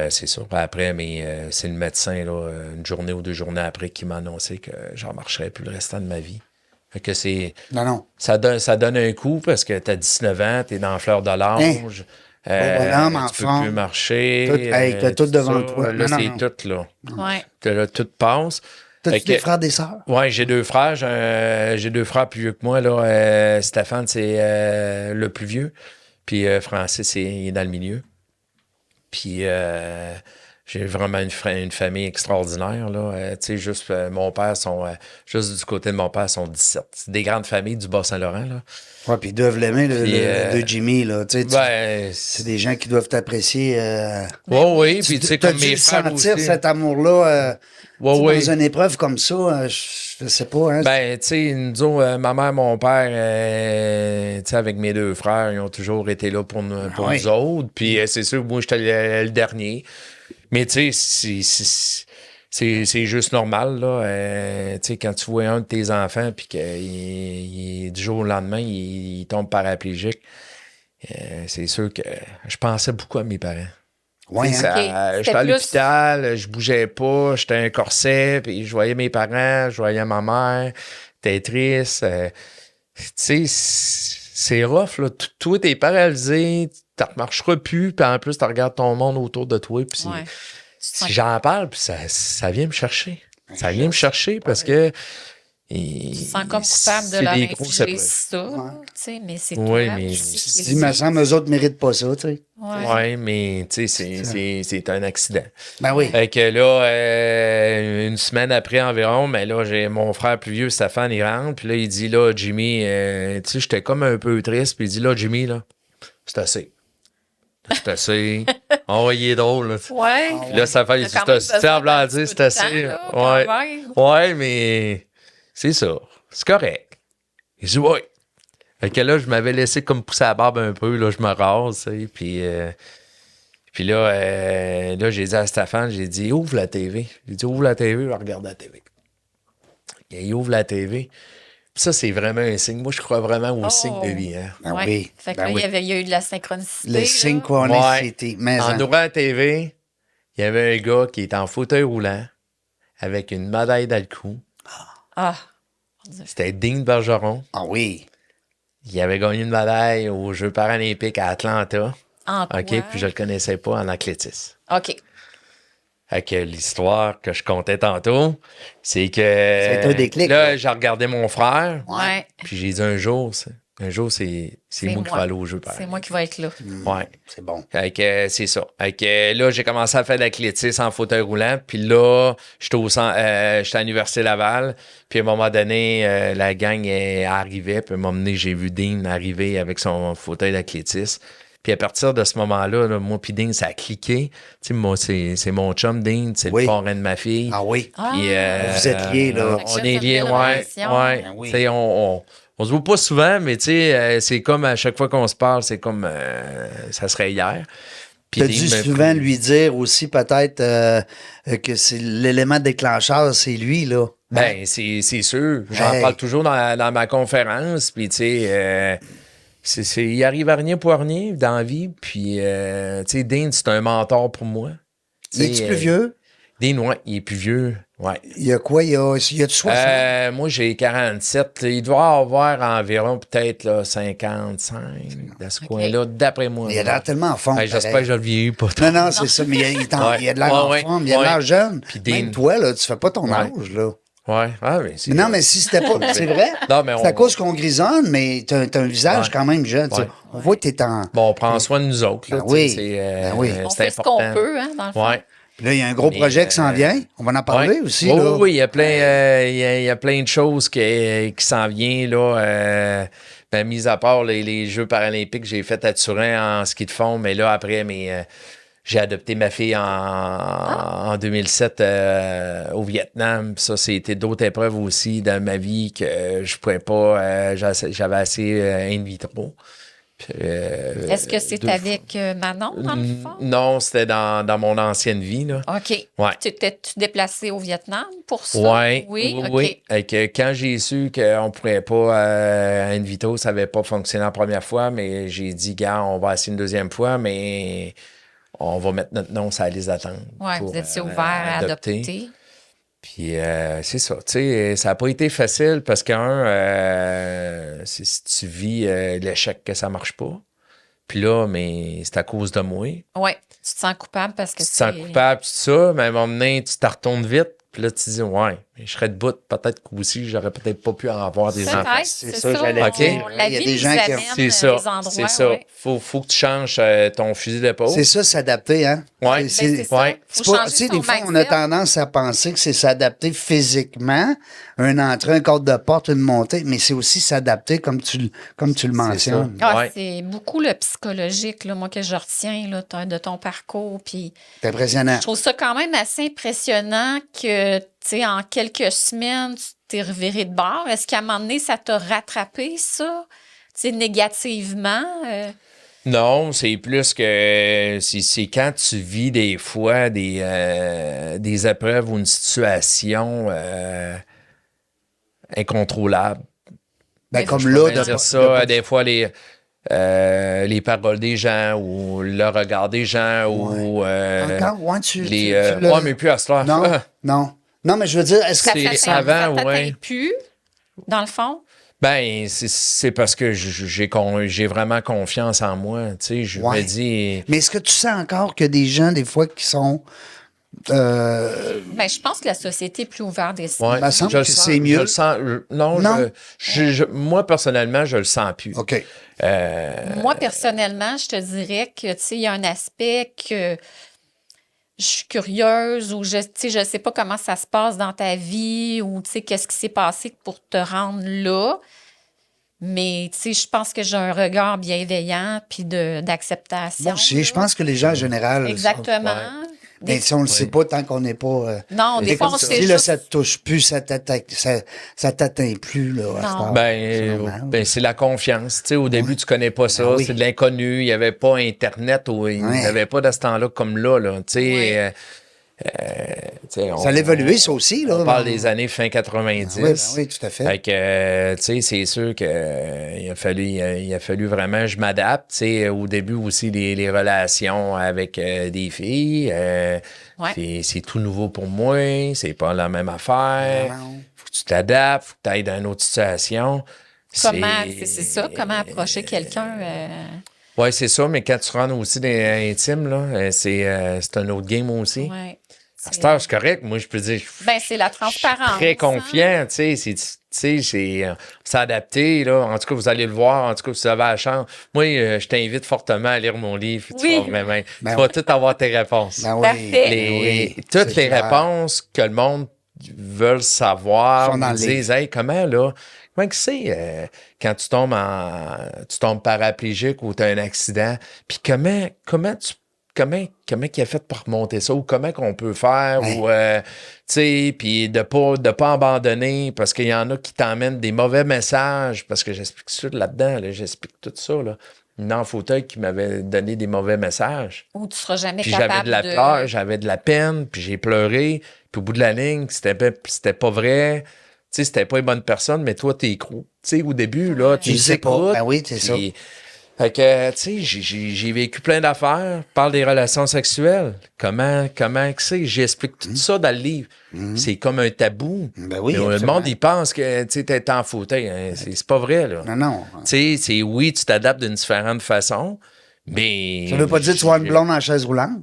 c'est ça. Après, mais c'est le médecin, là, une journée ou 2 journées après, qui m'a annoncé que j'en marcherais plus le restant de ma vie. Fait que c'est... Non. Ça donne un coup parce que t'as 19 ans, t'es dans la fleur de l'âge. Bonhomme, tu peux enfant. plus marcher. Tout, hey, t'as tout devant toi. Là, Non, c'est non. tout, là. Ouais. Là, tout passe. T'as-tu Fait des que- frères, des sœurs? Oui, j'ai 2 frères. J'ai 2 frères plus vieux que moi. Là. Stéphane, c'est le plus vieux. Puis Francis, il est dans le milieu. Puis j'ai vraiment une famille extraordinaire. Là. Tu sais, juste mon père, juste du côté de mon père, sont 17. C'est des grandes familles du Bas-Saint-Laurent. Là. Ouais, puis ils doivent l'aimer, Puis, de Jimmy, là. Tu sais, Ben, c'est des gens qui doivent t'apprécier. oui, puis tu sais, T'as comme dû mes le frères sentir, aussi. cet amour-là, Ouais, tu sais, ouais. dans une épreuve comme ça, je sais pas, hein. Ben, tu sais, nous autres, ma mère, mon père, tu sais, avec mes 2 frères, ils ont toujours été là pour oui. nous autres. Puis c'est sûr, moi, j'étais le dernier. Mais tu sais, c'est juste normal, là. Tu sais, quand tu vois un de tes enfants, puis que du jour au lendemain, il tombe paraplégique, c'est sûr que je pensais beaucoup à mes parents. Ouais, Tu sais, hein. Ok. j'étais C'était à plus- l'hôpital, je bougeais pas, j'étais un corset, puis je voyais mes parents, je voyais ma mère, t'es triste. Tu sais, c'est rough, là. Toi, t'es paralysé, tu ne remarcheras plus, puis en plus, tu regardes ton monde autour de toi, puis Ouais. si j'en parle, puis ça vient me chercher. Ça vient me chercher parce que... Tu te sens comme coupable de leur infliger ça, tu sais, mais c'est Oui, toi mais- aussi qui Tu le dis, me dis. semble, eux autres méritent pas ça, tu sais. Ouais. Ouais, mais tu sais, c'est un accident. Ben oui. Fait que là, une semaine après environ, mais là, j'ai mon frère plus vieux, Stéphane, il rentre, puis là, il dit, là, Jimmy, tu sais, j'étais comme un peu triste, puis il dit, là, Jimmy, là, c'est assez. C'est assez. Oh, il est drôle, là. Ouais. Puis là, ça fait, T'as quand même c'est besoin assez, d'un dire, petit c'est peu de assez. temps, là, quand Ouais. même. Ouais, mais c'est ça. C'est correct. Il dit, ouais. Fait que là, je m'avais laissé comme pousser la barbe un peu, là, je me rase, tu sais, puis là, j'ai dit à Stéphane, j'ai dit, ouvre la TV. J'ai dit, ouvre la TV, regarde la TV. Et il ouvre la TV. Puis ça, c'est vraiment un signe. Moi, je crois vraiment au signe de vie. Hein. Ben Ouais. oui. Fait que Ben là, oui. il y a eu de la synchronicité. Le là. synchronicité. Mais En hein. ouvrant la TV, il y avait un gars qui était en fauteuil roulant avec une médaille dans le cou. Ah, C'était Dean Bergeron. Ah oui. Il avait gagné une médaille aux Jeux paralympiques à Atlanta. en OK, quoi? puis je le connaissais pas en athlétisme. OK. Fait que l'histoire que je contais tantôt, c'est que... C'est un déclic, Là, là. j'ai regardé mon frère, Ouais. puis j'ai dit un jour, c'est moi qui vais aller aux Jeux C'est paralympiques. moi qui vais être là. Ouais. C'est bon. Fait que c'est ça. Fait que là, j'ai commencé à faire de l'athlétisme en fauteuil roulant. Puis là, j'étais à l'Université Laval. Puis à un moment donné, la gang est arrivée. Puis à un moment donné, j'ai vu Dean arriver avec son fauteuil d'athlétisme. Puis à partir de ce moment-là, là, moi puis Dean, ça a cliqué. Tu sais, moi, c'est mon chum Dean, c'est Oui. le parrain de ma fille. Ah oui. Ah, Puis, Vous êtes liés, là. Fait que On ça, est c'est liés, une belle ouais. relation. Ouais. Ben oui. Tu sais, On se voit pas souvent, mais tu sais, c'est comme à chaque fois qu'on se parle, c'est comme ça serait hier. Puis T'as Dean dû me souvent prie- lui dire aussi peut-être que c'est l'élément déclencheur, c'est lui, là. Ben, c'est sûr. J'en Hey. parle toujours dans ma conférence. Puis, tu sais, il arrive à rien pour rien dans la vie. Puis, tu sais, Dean, c'est un mentor pour moi. Il est-tu plus vieux? Dean, ouais, il est plus vieux. Ouais. Il y a quoi? Il y a 60? Moi, j'ai 47. Il doit avoir environ peut-être là, 55 dans ce coin-là, d'après moi. Il a l'air tellement en forme. J'espère pareil. que je le vieillis pas trop. Non, c'est ça, mais il a de l'air en Ouais, forme, il a de ouais. l'air jeune. Puis Même Dean- toi, là, tu fais pas ton Ouais. âge, là. Ouais. Ah, mais c'est... Mais non, mais si c'était pas. C'est vrai? Non, mais C'est à cause qu'on grisonne, mais t'as un visage Ouais. quand même jeune. tu sais. Ouais. On voit que t'es en. Bon, on prend soin de nous autres. Là, Ben oui. tu sais, Ben oui. On c'est fait ce qu'on important. peut, hein, dans le fond. Ouais. Puis là, il y a un gros Mais, projet qui s'en vient. On va en parler Ouais. aussi. Oui, là. oui, il y a il y a plein de choses qui s'en viennent, là. Ben, mis à part les Jeux paralympiques que j'ai fait à Turin en ski de fond, mais là, après, j'ai adopté ma fille en 2007 au Vietnam. Ça, c'était d'autres épreuves aussi dans ma vie que je pouvais pas. J'avais assez in vitro. Puis, Est-ce que c'est deux avec Manon, dans le fond? Non, c'était dans mon ancienne vie, là. OK. Ouais. Tu t'es-tu déplacé au Vietnam pour ça? Ouais, Oui, OK. oui. Quand j'ai su qu'on ne pourrait pas in vitro, ça n'avait pas fonctionné la première fois, mais j'ai dit, gars, on va essayer une deuxième fois, mais on va mettre notre nom sur la liste d'attente. Oui, pour, vous étiez ouvert à adopter. adopter. Puis c'est ça, tu sais, ça n'a pas été facile parce si tu vis l'échec que ça marche pas, puis là, mais c'est à cause de moi. Oui, tu te sens coupable parce que Tu te sens coupable, tout ça, mais à un moment donné, tu te retournes vite, puis là, tu te dis, ouais, mais je serais debout, peut-être qu'aussi, j'aurais peut-être pas pu en avoir des enfants. Peut-être, C'est c'est ça, ça. j'allais dire. La Il y a vie des nous gens qui- amène C'est des ça, endroits. c'est ça. Ouais. Faut que tu changes ton fusil d'épaule. C'est ça, s'adapter, hein? Ouais. C'est ça. Ouais. Faut C'est pas- changer tu sais, son des fois, on a mindset. tendance à penser que c'est s'adapter physiquement, un entrée, un cadre de porte, une montée, mais c'est aussi s'adapter comme tu le mentionnes. Ah, Ouais. c'est beaucoup le psychologique, là, moi, que je retiens là, de ton parcours. Puis C'est impressionnant. je trouve ça quand même assez impressionnant que, tu sais, en quelques semaines, tu t'es reviré de bord. Est-ce qu'à un moment donné, ça t'a rattrapé, ça? Tu sais, négativement? Non, c'est plus que c'est quand tu vis des fois des épreuves ou une situation incontrôlable. Ben, Mais comme Je là, pourrais dire ça, des fois les paroles des gens ou le regard des gens ou Encore, ouais, tu les le- ouais, mais plus à ce Non, non. Non, mais je veux dire, est-ce que C'est Ça avant, t'atteint ouais. plus, dans le fond? Ben, c'est parce que j'ai vraiment confiance en moi. Tu sais, je Ouais. me dis. Mais est-ce que tu sens encore que des gens, des fois, qui sont. Ben, je pense que la société est plus ouverte d'esprit. Ouais, me semble je le que sens- c'est mieux. Je le sens. Non, Non? moi, personnellement, je le sens plus. OK. Moi, personnellement, je te dirais que, tu sais, il y a un aspect que je suis curieuse ou tu sais, je sais pas comment ça se passe dans ta vie ou, tu sais, qu'est-ce qui s'est passé pour te rendre là. Mais, tu sais, je pense que j'ai un regard bienveillant puis d'acceptation. Moi aussi, je là. pense que les gens en général. Exactement. Mais si on ne le sait pas tant qu'on n'est pas. Non, des Mais fois, comme on tu sait dis, là, juste... ça te touche plus, ça t'atteint plus, là. à cette heure. C'est normal. Ben, c'est la confiance. Tu sais, au début, tu connais pas ça. Ben oui. C'est de l'inconnu. Il n'y avait pas Internet ou il n'y Ouais. avait pas de ce temps-là comme là. Tu sais, Ouais. tu sais, Ça a évolué, ça aussi, là. On parle des années fin 90. Oui, ben oui, tout à fait. Fait que, tu sais, c'est sûr qu'il a fallu vraiment que je m'adapte. Tu sais, au début aussi, les relations avec des filles. C'est tout nouveau pour moi. C'est pas la même affaire. Non. Faut que tu t'adaptes. Faut que tu ailles dans une autre situation. Comment, c'est ça, comment approcher quelqu'un... Oui, c'est ça, mais quand tu rentres aussi dans l'intime, là, c'est un autre game aussi. ouais. À cette heure, c'est correct. Moi, je peux dire, Ben, c'est la transparence. très hein. confiant, tu sais, c'est s'adapter, là. En tout cas, vous allez le voir. En tout cas, si vous avez la chance. Moi, je t'invite fortement à lire mon livre. Tu Oui. vas vraiment, Ben tu vas tout avoir tes réponses. Ben oui. Parfait. Ben oui, Toutes c'est les clair. réponses que le monde veut savoir, Sont dans ils le disent, hey, comment que c'est quand tu tombes paraplégique ou tu as un accident, puis comment comment il a fait pour remonter ça ou comment qu'on peut faire Ouais. ou, tu sais, puis de pas abandonner parce qu'il y en a qui t'emmènent des mauvais messages parce que j'explique ça là-dedans, là, j'explique tout ça, là. Une en fauteuil qui m'avait donné des mauvais messages. Ou tu seras jamais Puis j'avais capable de la de... peur, j'avais de la peine, puis j'ai pleuré. Puis au bout de la ligne, c'était pas vrai. Tu sais, c'était pas une bonne personne, mais toi, t'es écroux. Tu sais, au début, là, Tu le sais pas. écoutes, Ben oui, c'est ça. puis- Fait que, tu sais, j'ai vécu plein d'affaires. Parle des relations sexuelles. Comment que c'est? J'explique tout ça dans le livre. C'est comme un tabou. Ben oui, Mais le absolument. monde, il pense que, tu sais, t'es en fauteuil. Hein. C'est pas vrai, là. Non. Tu sais, c'est oui, tu t'adaptes d'une différente façon, mais... Ça veut pas dire que tu vas une blonde en chaise roulante.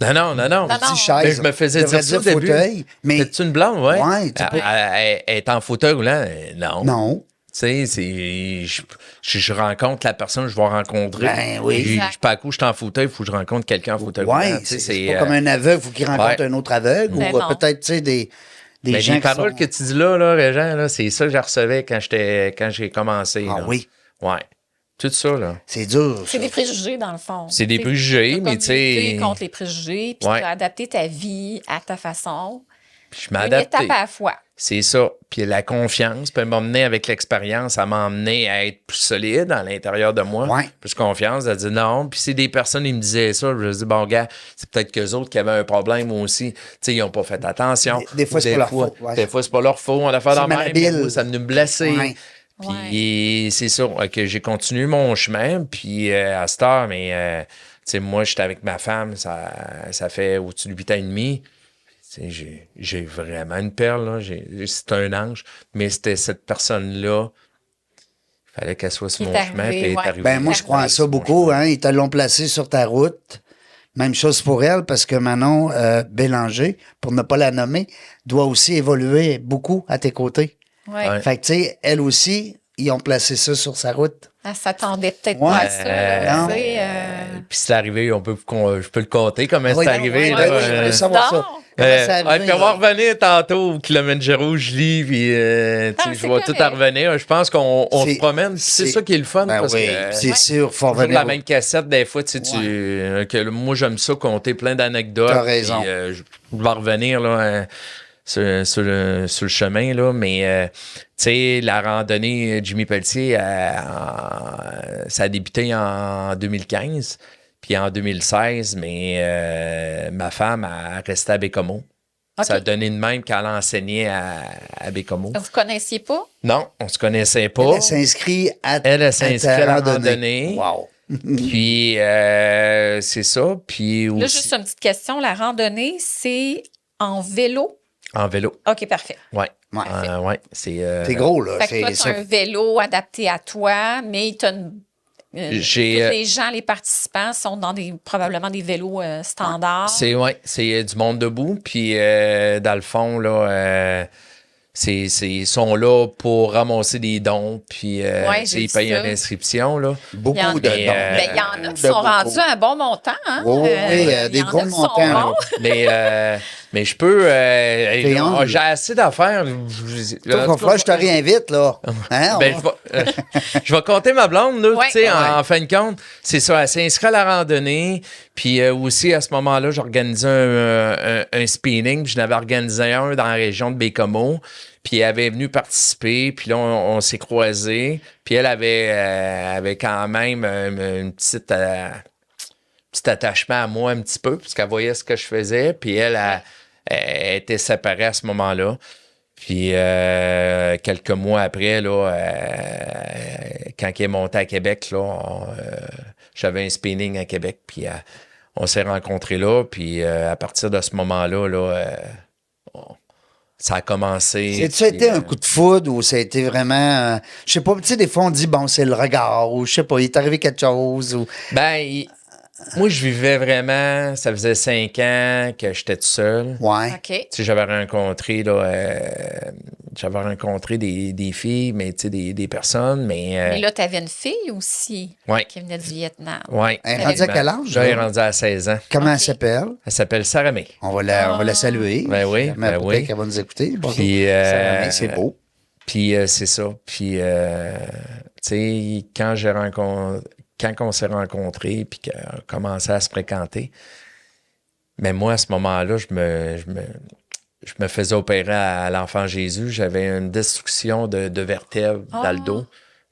Non. Non, non. Petit Mais chaise. Mais je me faisais Tu devrais dire ça au début. fauteuil, mais C'est une blonde, ouais? Ouais, tu peux- Elle est en fauteuil roulant? Non. non. Tu sais, je rencontre la personne que je vais rencontrer. Ben oui. Je Exact. suis pas à coup, je suis en fauteuil, il faut que je rencontre quelqu'un en fauteuil roulant. Ouais, Tu sais, c'est pas comme un aveugle, faut qu'il rencontre ouais. un autre aveugle Ben ou non. peut-être, tu sais, des Mais gens les qui paroles sont... que tu dis là, Régent, là, c'est ça que je recevais quand j'ai commencé. Ah là. oui, Ouais. Tout ça, là. c'est dur. C'est ça. des préjugés, dans le fond. C'est des T'sais, préjugés, t'as mais comme tu sais- lutter contre les préjugés, puis Ouais. tu as adapté ta vie à ta façon. Puis je m'ai Une adapté. étape à la fois. C'est ça. Puis la confiance peut m'emmener avec l'expérience, ça m'a amené à être plus solide à l'intérieur de moi. Ouais. Plus confiance, à dire non. Puis si des personnes, ils me disaient ça, je me dis, bon, gars, c'est peut-être qu'eux autres qui avaient un problème aussi. Tu sais, ils n'ont pas fait attention. Des fois, Ou c'est pas leur faute, ouais. Des fois, c'est pas leur faute. On a fait C'est dans le même. malhabile. Moi, ça venait me blesser. Ouais. Puis c'est ça. Que j'ai continué mon chemin. Puis à cette heure, mais tu sais, moi, j'étais avec ma femme, ça fait au-dessus de 8 ans et demi. Tu sais, j'ai vraiment une perle, là. C'est un ange, mais c'était cette personne-là. Il fallait qu'elle soit sur Qui mon est chemin, arrivée, puis elle est ouais. arrivée. Ben, moi, je crois à ça beaucoup. Hein. Ils te l'ont placé sur ta route. Même chose pour elle, parce que Manon Bélanger, pour ne pas la nommer, doit aussi évoluer beaucoup à tes côtés. Ouais. Ouais. Fait que, tu sais, elle aussi, ils ont placé ça sur sa route. Elle s'attendait peut-être Ouais. pas à ça. là, non. tu sais, Puis c'est arrivé, je peux le compter comment Oui, c'est non, arrivé. oui, là, oui, je veux savoir ça. Non. Comment ça ouais, arrive, puis on va là? revenir tantôt au kilomètre zéro, je lis, puis tu sais, Ah, je c'est vais tout correct. à revenir. Je pense qu'on C'est- se promène, puis c'est c'est- ça qui est le fun. Ben parce oui, que, c'est sûr, faut toujours revenir. la même cassette, des fois, tu sais, moi, j'aime ça, compter plein d'anecdotes. T'as raison. Puis, je vais revenir, là, sur le chemin, là, mais, tu sais, la randonnée Jimmy Pelletier, ça a débuté en 2015, puis en 2016, mais ma femme a resté à Bécomo. OK. Ça a donné de même qu'elle enseignait à Bécomo. Vous connaissiez pas? Non, on se connaissait pas. Elle s'inscrit à Elle s'inscrit à la randonnée. Wow. Puis, c'est ça. Puis Là, aussi, juste une petite question. La randonnée, c'est en vélo? en vélo. OK, parfait. Ouais. Ouais. Ouais. C'est C'est gros, là. Fait que toi, tu C'est as un vélo adapté à toi, mais tu as J'ai, tous les gens, les participants sont dans probablement des vélos standards. c'est du monde debout. Puis, dans le fond, là, ils sont là pour ramasser des dons. Puis, Ouais, tu sais, j'ai ils vu payent ça. une inscription, là. beaucoup Il y en- de Mais, dons. Ben, il y en a qui De sont beaucoup. rendus à un bon montant. Hein? Oui, il des y en a gros qui sont montants. bons. Mais je peux. T'es humble. J'ai assez d'affaires. Toi, il va falloir que je te réinvite, là. Hein? Ben, je vais compter ma blonde, là, Ouais. tu sais, Ouais. en fin de compte. C'est ça, elle s'inscrit à la randonnée. Puis aussi, à ce moment-là, j'organisais un spinning. Puis je n'avais organisé un dans la région de Bécomo. Puis elle avait venu participer. Puis là, on s'est croisés. Puis elle avait quand même une petite... petit attachement à moi un petit peu, parce qu'elle voyait ce que je faisais, puis elle était séparée à ce moment-là. Puis quelques mois après, là, quand elle est montée à Québec, là, j'avais un spinning à Québec, puis on s'est rencontrés là, puis à partir de ce moment-là, là, ça a commencé. Ça a puis, été un coup de foudre ou ça a été vraiment. Je sais pas, tu sais, des fois, on dit, bon, c'est le regard ou je sais pas, il est arrivé quelque chose ou. Ben, moi, je vivais vraiment, ça faisait 5 ans que j'étais tout seul. Ouais. OK. Tu sais, j'avais rencontré des filles, mais tu sais, des personnes, Mais mais... là, tu avais une fille aussi ouais, qui venait du Vietnam. ouais. Elle est rendue à quel âge, Là, elle est là? rendue à 16 ans. Comment Ok. elle s'appelle? Elle s'appelle Sarah May. On va la saluer. Ben oui, Mais ben peut-être oui. qu'elle va nous écouter. Bonjour. Puis, Sarah May, c'est beau. Puis c'est ça. Puis, tu sais, quand quand on s'est rencontrés puis qu'on a commencé à se fréquenter, mais moi, à ce moment-là, je me faisais opérer à l'enfant Jésus. J'avais une destruction de vertèbres dans le dos.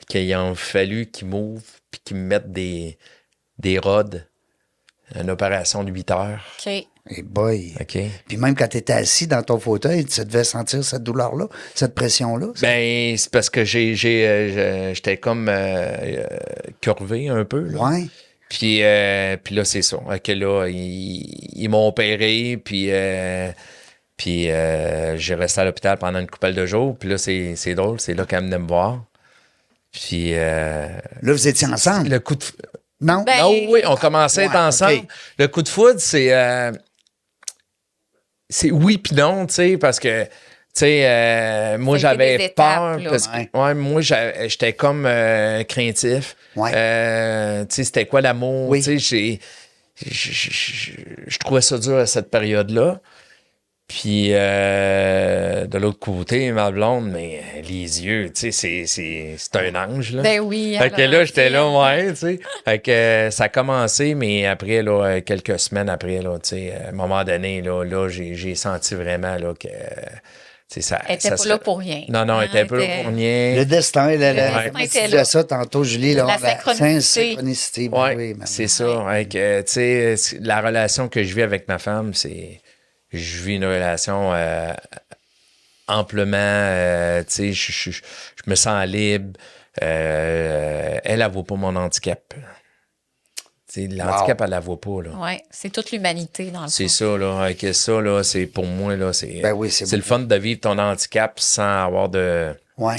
Qu'il a fallu qu'ils m'ouvrent puis qu'ils me mettent des rods. Une opération de 8 heures. OK. Hey boy. OK. Puis même quand tu étais assis dans ton fauteuil, tu devais sentir cette douleur-là, cette pression-là? Ben, c'est parce que j'étais comme curvé un peu. Là. Ouais. Puis là, c'est ça. Que là, ils m'ont opéré, puis j'ai resté à l'hôpital pendant une couple de jours. Puis là, c'est drôle, c'est là qu'elle venait me voir. Puis... Là, vous étiez ensemble? Le coup de... Non? Ben, Non, oui, on commençait à être ensemble. OK. Le coup de foudre, c'est oui puis non, tu sais, parce que, tu sais, moi, Ça a été j'avais des étapes, peur. là. Parce que, moi, j'étais comme craintif. Ouais. Tu sais, c'était quoi l'amour? Oui. Tu sais, je trouvais ça dur à cette période-là. Puis, de l'autre côté, ma blonde, mais les yeux, tu sais, c'est un ange, là. Ben oui. Fait que là, j'étais là, ouais, tu sais. Fait que ça a commencé, mais après, là, quelques semaines après, là, tu sais, à un moment donné, là j'ai senti vraiment, là, que, tu sais, ça... Elle était pas là pour rien. Non, elle était pas là pour rien. Le destin, destin tu était disais là. ça tantôt, Julie. Là, La synchronicité. synchronicité. Ben Ouais, oui, ben c'est oui. ça. Fait que, tu sais, la relation que je vis avec ma femme, c'est... Je vis une relation amplement, tu sais, je me sens libre. Elle vaut pas mon handicap. Tu sais, l'handicap, elle la vaut pas, là. Oui, c'est toute l'humanité dans le C'est fond. ça, là. Avec ça, là, c'est pour moi, là, c'est... Ben oui, c'est le beau. fun de vivre ton handicap sans avoir de... Ouais.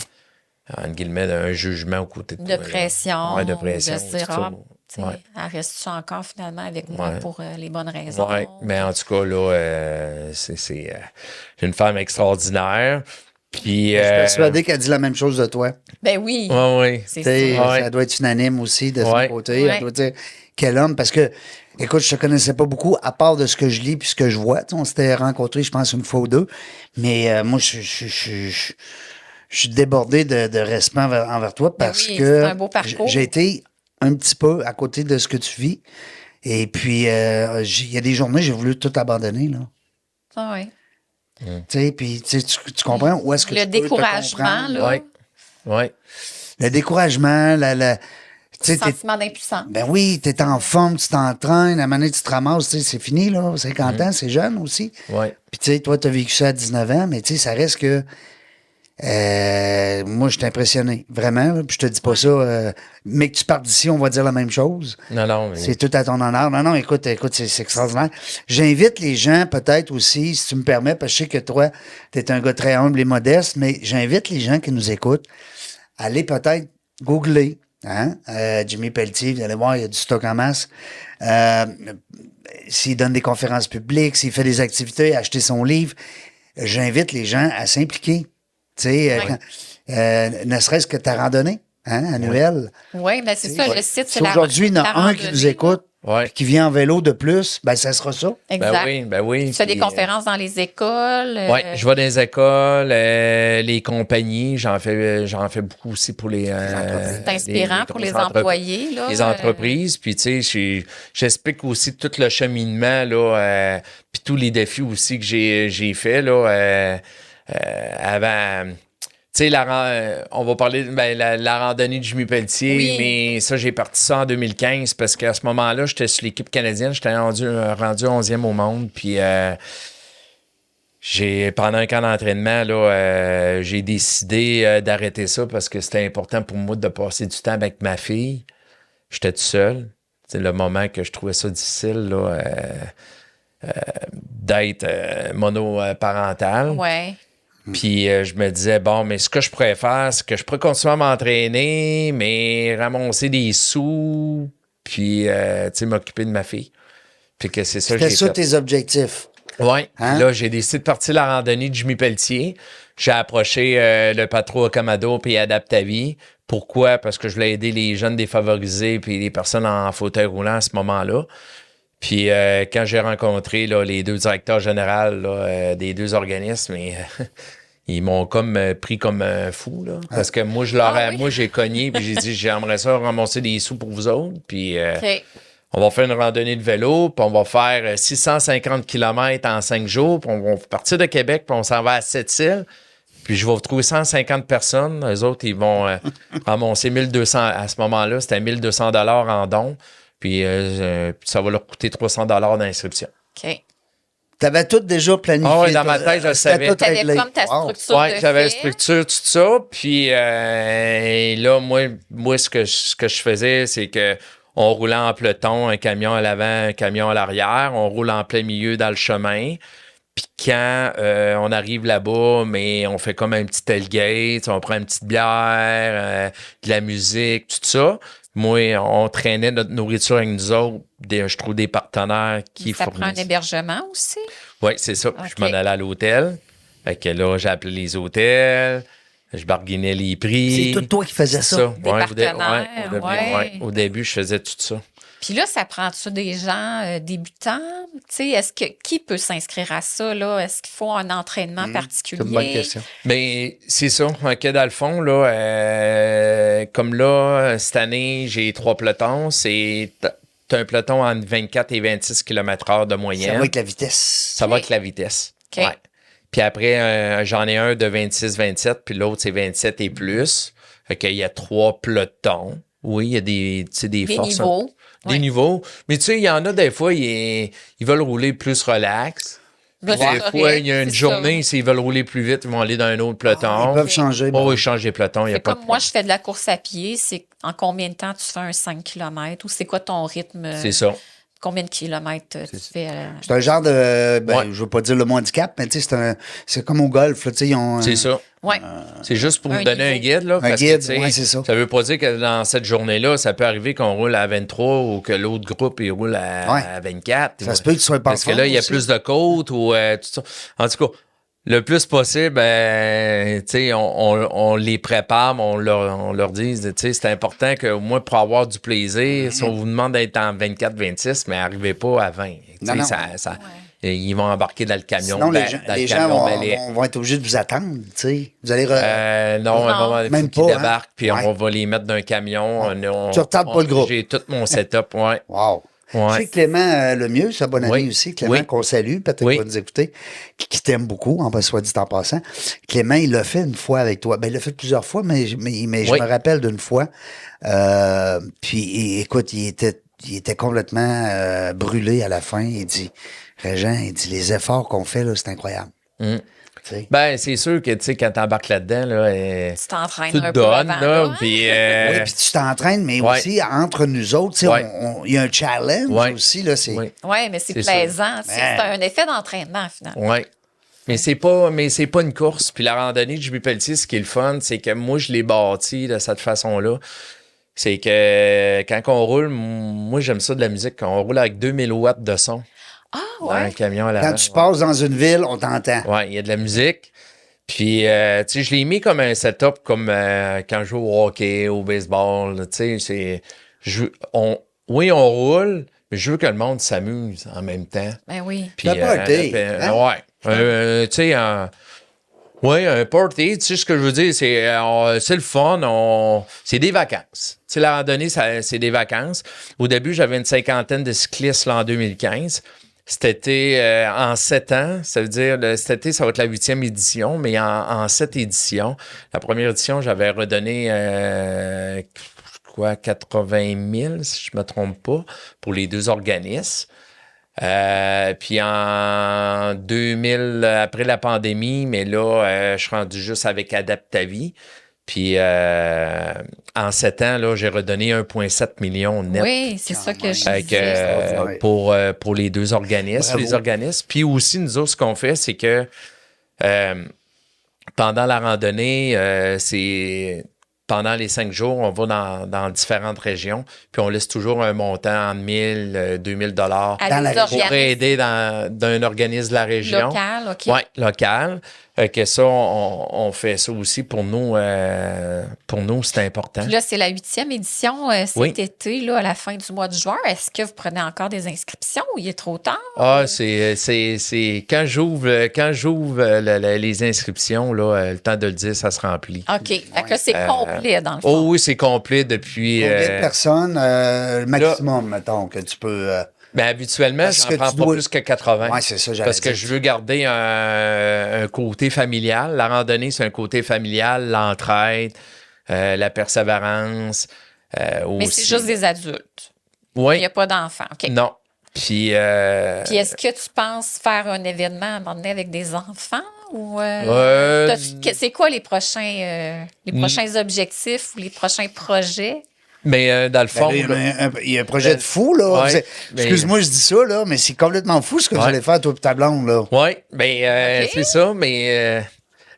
entre guillemets, un jugement aux côtés de De toi. là. pression. Ouais, de pression. De se dire, tout ça. tu sais, Ouais. elle reste-tu encore finalement avec moi Ouais. pour les bonnes raisons? Oui, mais en tout cas, là, j'ai une femme extraordinaire. Puis. Je suis persuadé qu'elle dit la même chose de toi. Ben oui. Oui. C'est Tu sais, ça. Ouais. ça doit être unanime aussi de son Ouais. côté. Ouais. Elle doit dire quel homme, parce que, écoute, je te connaissais pas beaucoup, à part de ce que je lis puis ce que je vois. Tu sais, on s'était rencontrés, je pense, une fois ou deux. Mais moi, je suis débordé de respect envers toi parce oui, que c'est un beau parcours. j'ai été un petit peu à côté de ce que tu vis. Et puis, il y a des journées, j'ai voulu tout abandonner, là. Ah oui. Tu sais, puis tu comprends où est-ce que Le tu peux te découragement, comprendre? là. Oui. Oui. Le découragement, tu sais, Sentiment d'impuissance. ben oui, t'es en forme, tu t'entraînes, à un moment donné, tu te ramasses, tu sais, c'est fini, là, 50 ans, c'est jeune aussi. Oui. Puis tu sais, toi, t'as vécu ça à 19 ans, mais tu sais, ça reste que moi, je suis impressionné, vraiment, là, puis je te dis pas ça, mais que tu partes d'ici, on va dire la même chose. Non, mais. C'est tout à ton honneur. Non, écoute, c'est extraordinaire. J'invite les gens, peut-être aussi, si tu me permets, parce que je sais que toi, t'es un gars très humble et modeste, mais j'invite les gens qui nous écoutent à aller peut-être googler, hein, Jimmy Pelletier, vous allez voir, il y a du stock en masse. S'il donne des conférences publiques, s'il fait des activités, acheter son livre, j'invite les gens à s'impliquer. Tu sais, ne serait-ce que ta randonnée, hein, annuelle. Oui, ben c'est ça, le site, c'est Si la aujourd'hui, il y en la a un qui randonnée, nous écoute, Ouais. puis qui vient en vélo de plus, ben ça sera ça. Exact. Ben oui. Tu fais des Puis, conférences dans les écoles. Oui, je vais dans les écoles, les compagnies, j'en fais beaucoup aussi pour les C'est inspirant pour les grosses employés. Là, les entreprises. Puis, tu sais, j'explique aussi tout le cheminement, là, puis tous les défis aussi que j'ai fait, là, avant. Tu sais, on va parler de la randonnée de Jimmy Pelletier, Oui. mais ça, j'ai parti ça en 2015 parce qu'à ce moment-là, j'étais sur l'équipe canadienne, j'étais rendu 11e au monde, puis pendant un camp d'entraînement, là, j'ai décidé d'arrêter ça parce que c'était important pour moi de passer du temps avec ma fille. J'étais tout seul. C'est le moment que je trouvais ça difficile, là, d'être monoparental. Ouais. Puis je me disais, bon, mais ce que je pourrais faire, c'est que je pourrais continuer à m'entraîner, mais ramasser des sous, puis, tu sais, m'occuper de ma fille. Puis que c'est ça que C'était j'ai ça fait. tes objectifs. Oui. Hein? Là, j'ai décidé de partir la randonnée de Jimmy Pelletier. J'ai approché le Patro Acamado puis Adaptavie. Pourquoi? Parce que je voulais aider les jeunes défavorisés puis les personnes en fauteuil roulant à ce moment-là. Puis quand j'ai rencontré là, les deux directeurs généraux là, des deux organismes, ils m'ont comme pris comme un fou, là. Parce que moi, moi, j'ai cogné, puis j'ai dit, j'aimerais ça ramasser des sous pour vous autres, puis OK. on va faire une randonnée de vélo, puis on va faire 650 km en 5 jours, puis on va partir de Québec, puis on s'en va à Sept-Îles, puis je vais vous trouver 150 personnes. Les autres, ils vont ramasser 1200, à ce moment-là, c'était 1200 $ en dons, puis ça va leur coûter 300 $ d'inscription. OK. T'avais tout déjà planifié. Ah ouais, dans ma tête, je le C'était savais. tout T'avais réglé. comme ta Wow. structure Oui, de j'avais la fait. structure, tout ça. Puis là, moi ce que je faisais, c'est que on roulait en peloton, un camion à l'avant, un camion à l'arrière. On roule en plein milieu dans le chemin. Puis quand on arrive là-bas, mais on fait comme un petit tailgate, on prend une petite bière, de la musique, tout ça. Moi, on traînait notre nourriture avec nous autres. Je trouve des partenaires qui Ça prend un fournissent. hébergement aussi? Oui, c'est ça. Puis OK. je m'en allais à l'hôtel. Fait que là, j'ai appelé les hôtels. Je barguinais les prix. C'est tout toi qui faisais ça. Des Ouais, partenaires, au début, ouais. ouais. Au début, je faisais tout ça. Puis là, ça prend-tu des gens débutants? Tu sais, qui peut s'inscrire à ça, là? Est-ce qu'il faut un entraînement particulier? C'est une bonne question. Mais c'est ça. OK, dans le fond, là, comme là, cette année, j'ai 3 pelotons. T'as un peloton entre 24 et 26 km/h de moyenne. Ça va avec la vitesse. Ça va avec la vitesse. OK. Ouais. Puis après, j'en ai un de 26-27, puis l'autre, c'est 27 et plus. Fait qu'il y a 3 pelotons. Oui, il y a des forces. niveaux. Des Ouais. niveaux. Mais tu sais, il y en a des fois, ils veulent rouler plus relax. Là, Des c'est fois, correct, il y a une c'est journée, s'ils veulent rouler plus vite, ils vont aller dans un autre peloton. Ils peuvent changer. Oh, ils changent les pelotons, il n'y ça. a pas Comme de moi, problème. je fais de la course à pied, c'est en combien de temps tu fais un 5 km ou c'est quoi ton rythme? C'est ça. Combien de kilomètres tu fais? C'est un genre de. Ouais. Je veux pas dire le mot handicap, mais tu sais, c'est comme au golf. Là, tu sais, ils ont, C'est ça. Ouais. C'est juste pour Un vous donner un niveau. guide. Là, parce guide, que, tu sais, ouais, c'est ça. Ça veut pas dire que dans cette journée-là, ça peut arriver qu'on roule à 23 ou que l'autre groupe, il roule à 24. Ça se peut que tu sois pas Parce que là, il y a aussi. plus de côtes ou tout ça. En tout cas, le plus possible, tu sais, on les prépare, mais on leur dit, tu sais, c'est important que au moins pour avoir du plaisir, si on vous demande d'être en 24-26, mais arrivez pas à 20. Tu sais, Non. ils vont embarquer dans le camion. Sinon, dans les le gens camion vont, balai. vont être obligés de vous attendre. Tu sais. Vous allez. Non, à un moment, il faut Même qu'ils pas, hein? débarquent, puis Ouais. on va les mettre dans un camion. Tu retardes pas le groupe. J'ai tout mon setup, ouais. Wow. Ouais. Je sais que Clément Lemieux, sa bonne Oui. ami aussi, Clément, Oui. qu'on salue, peut-être Oui. qu'il va nous écouter, qui t'aime beaucoup, en soit dit en passant. Clément, il l'a fait une fois avec toi. Ben, il l'a fait plusieurs fois, mais je Oui. me rappelle d'une fois. Puis, écoute, il était complètement brûlé à la fin. Il dit, Régent, il dit, les efforts qu'on fait, là, c'est incroyable. Mm. Tu sais. Ben, c'est sûr que, tu sais, quand t'embarques là-dedans, là, Tu t'entraînes tout un peu donne, avant, là, là. puis... Oui, puis tu t'entraînes, mais Ouais. aussi entre nous autres, tu sais, Ouais. il y a un challenge Ouais. aussi, là, c'est... Oui. Oui, mais c'est C'est plaisant. C'est Ouais. un effet d'entraînement, finalement. Oui. Mais c'est pas une course. Puis la randonnée de Jimmy Pelletier, ce qui est le fun, c'est que moi, je l'ai bâti de cette façon-là. C'est que quand on roule, moi, j'aime ça de la musique. Quand on roule avec 2000 watts de son Ah, dans un ouais. camion à l'avant. Quand tu passes dans une ville, on t'entend. Ouais, il y a de la musique. Puis, tu sais, je l'ai mis comme un setup, comme quand je joue au hockey, au baseball. là, Tu sais, c'est... Oui, on roule, mais je veux que le monde s'amuse en même temps. Ben oui. Puis, Le party, hein? ouais. Tu sais, un party, tu sais, ce que je veux dire, c'est le fun. C'est des vacances. Tu sais, la randonnée, c'est des vacances. Au début, j'avais une 50aine de cyclistes là, en 2015. Cet été, en 7 ans, ça veut dire, cet été, ça va être la 8e édition, mais en 7 éditions. La première édition, j'avais redonné, 80 000, si je me trompe pas, pour les 2 organismes. Puis en 2000, après la pandémie, mais là, je suis rendu juste avec Adaptavie. Puis en 7 ans, là, j'ai redonné 1,7 million net. Oui, c'est ça que je Avec, disais. Ouais. pour les 2 organismes. Bravo. Les organismes. Puis aussi, nous autres, ce qu'on fait, c'est que pendant la randonnée, pendant les 5 jours, on va dans différentes régions, puis on laisse toujours un montant entre 1000 2000 dollars À Dans des la- pour organismes aider d'un organisme de la région. local, OK. Oui, local. Que ça, on fait ça aussi pour nous, pour nous, c'est important. Puis là, c'est la 8e édition cet Oui. été, là, à la fin du mois de juin. Est-ce que vous prenez encore des inscriptions ou il est trop tard? Ah, c'est quand j'ouvre les inscriptions, là, le temps de le dire, ça se remplit. OK. Fait que là, c'est complet, dans le fond. Oh oui, c'est complet depuis. Combien de personnes, le maximum, mettons, que tu peux... Ben, habituellement, Parce j'en que prends tu pas dois- plus que 80. Ouais, c'est ça, j'allais Parce que dire. je veux garder un côté familial. La randonnée, c'est un côté familial, l'entraide, la persévérance. Mais c'est juste des adultes. Il Oui, n'y a pas d'enfants. OK. non. Puis, Puis est-ce que tu penses faire un événement à un moment donné avec des enfants? Ou c'est quoi les prochains objectifs ou les prochains projets? mais dans le fond, Ben, là, il y a un projet de fou, là. Ouais, mais- Excuse-moi, je dis ça, là, mais c'est complètement fou ce que vous Ouais. allez faire, toi et ta blonde, là. oui, ben, OK. c'est ça, mais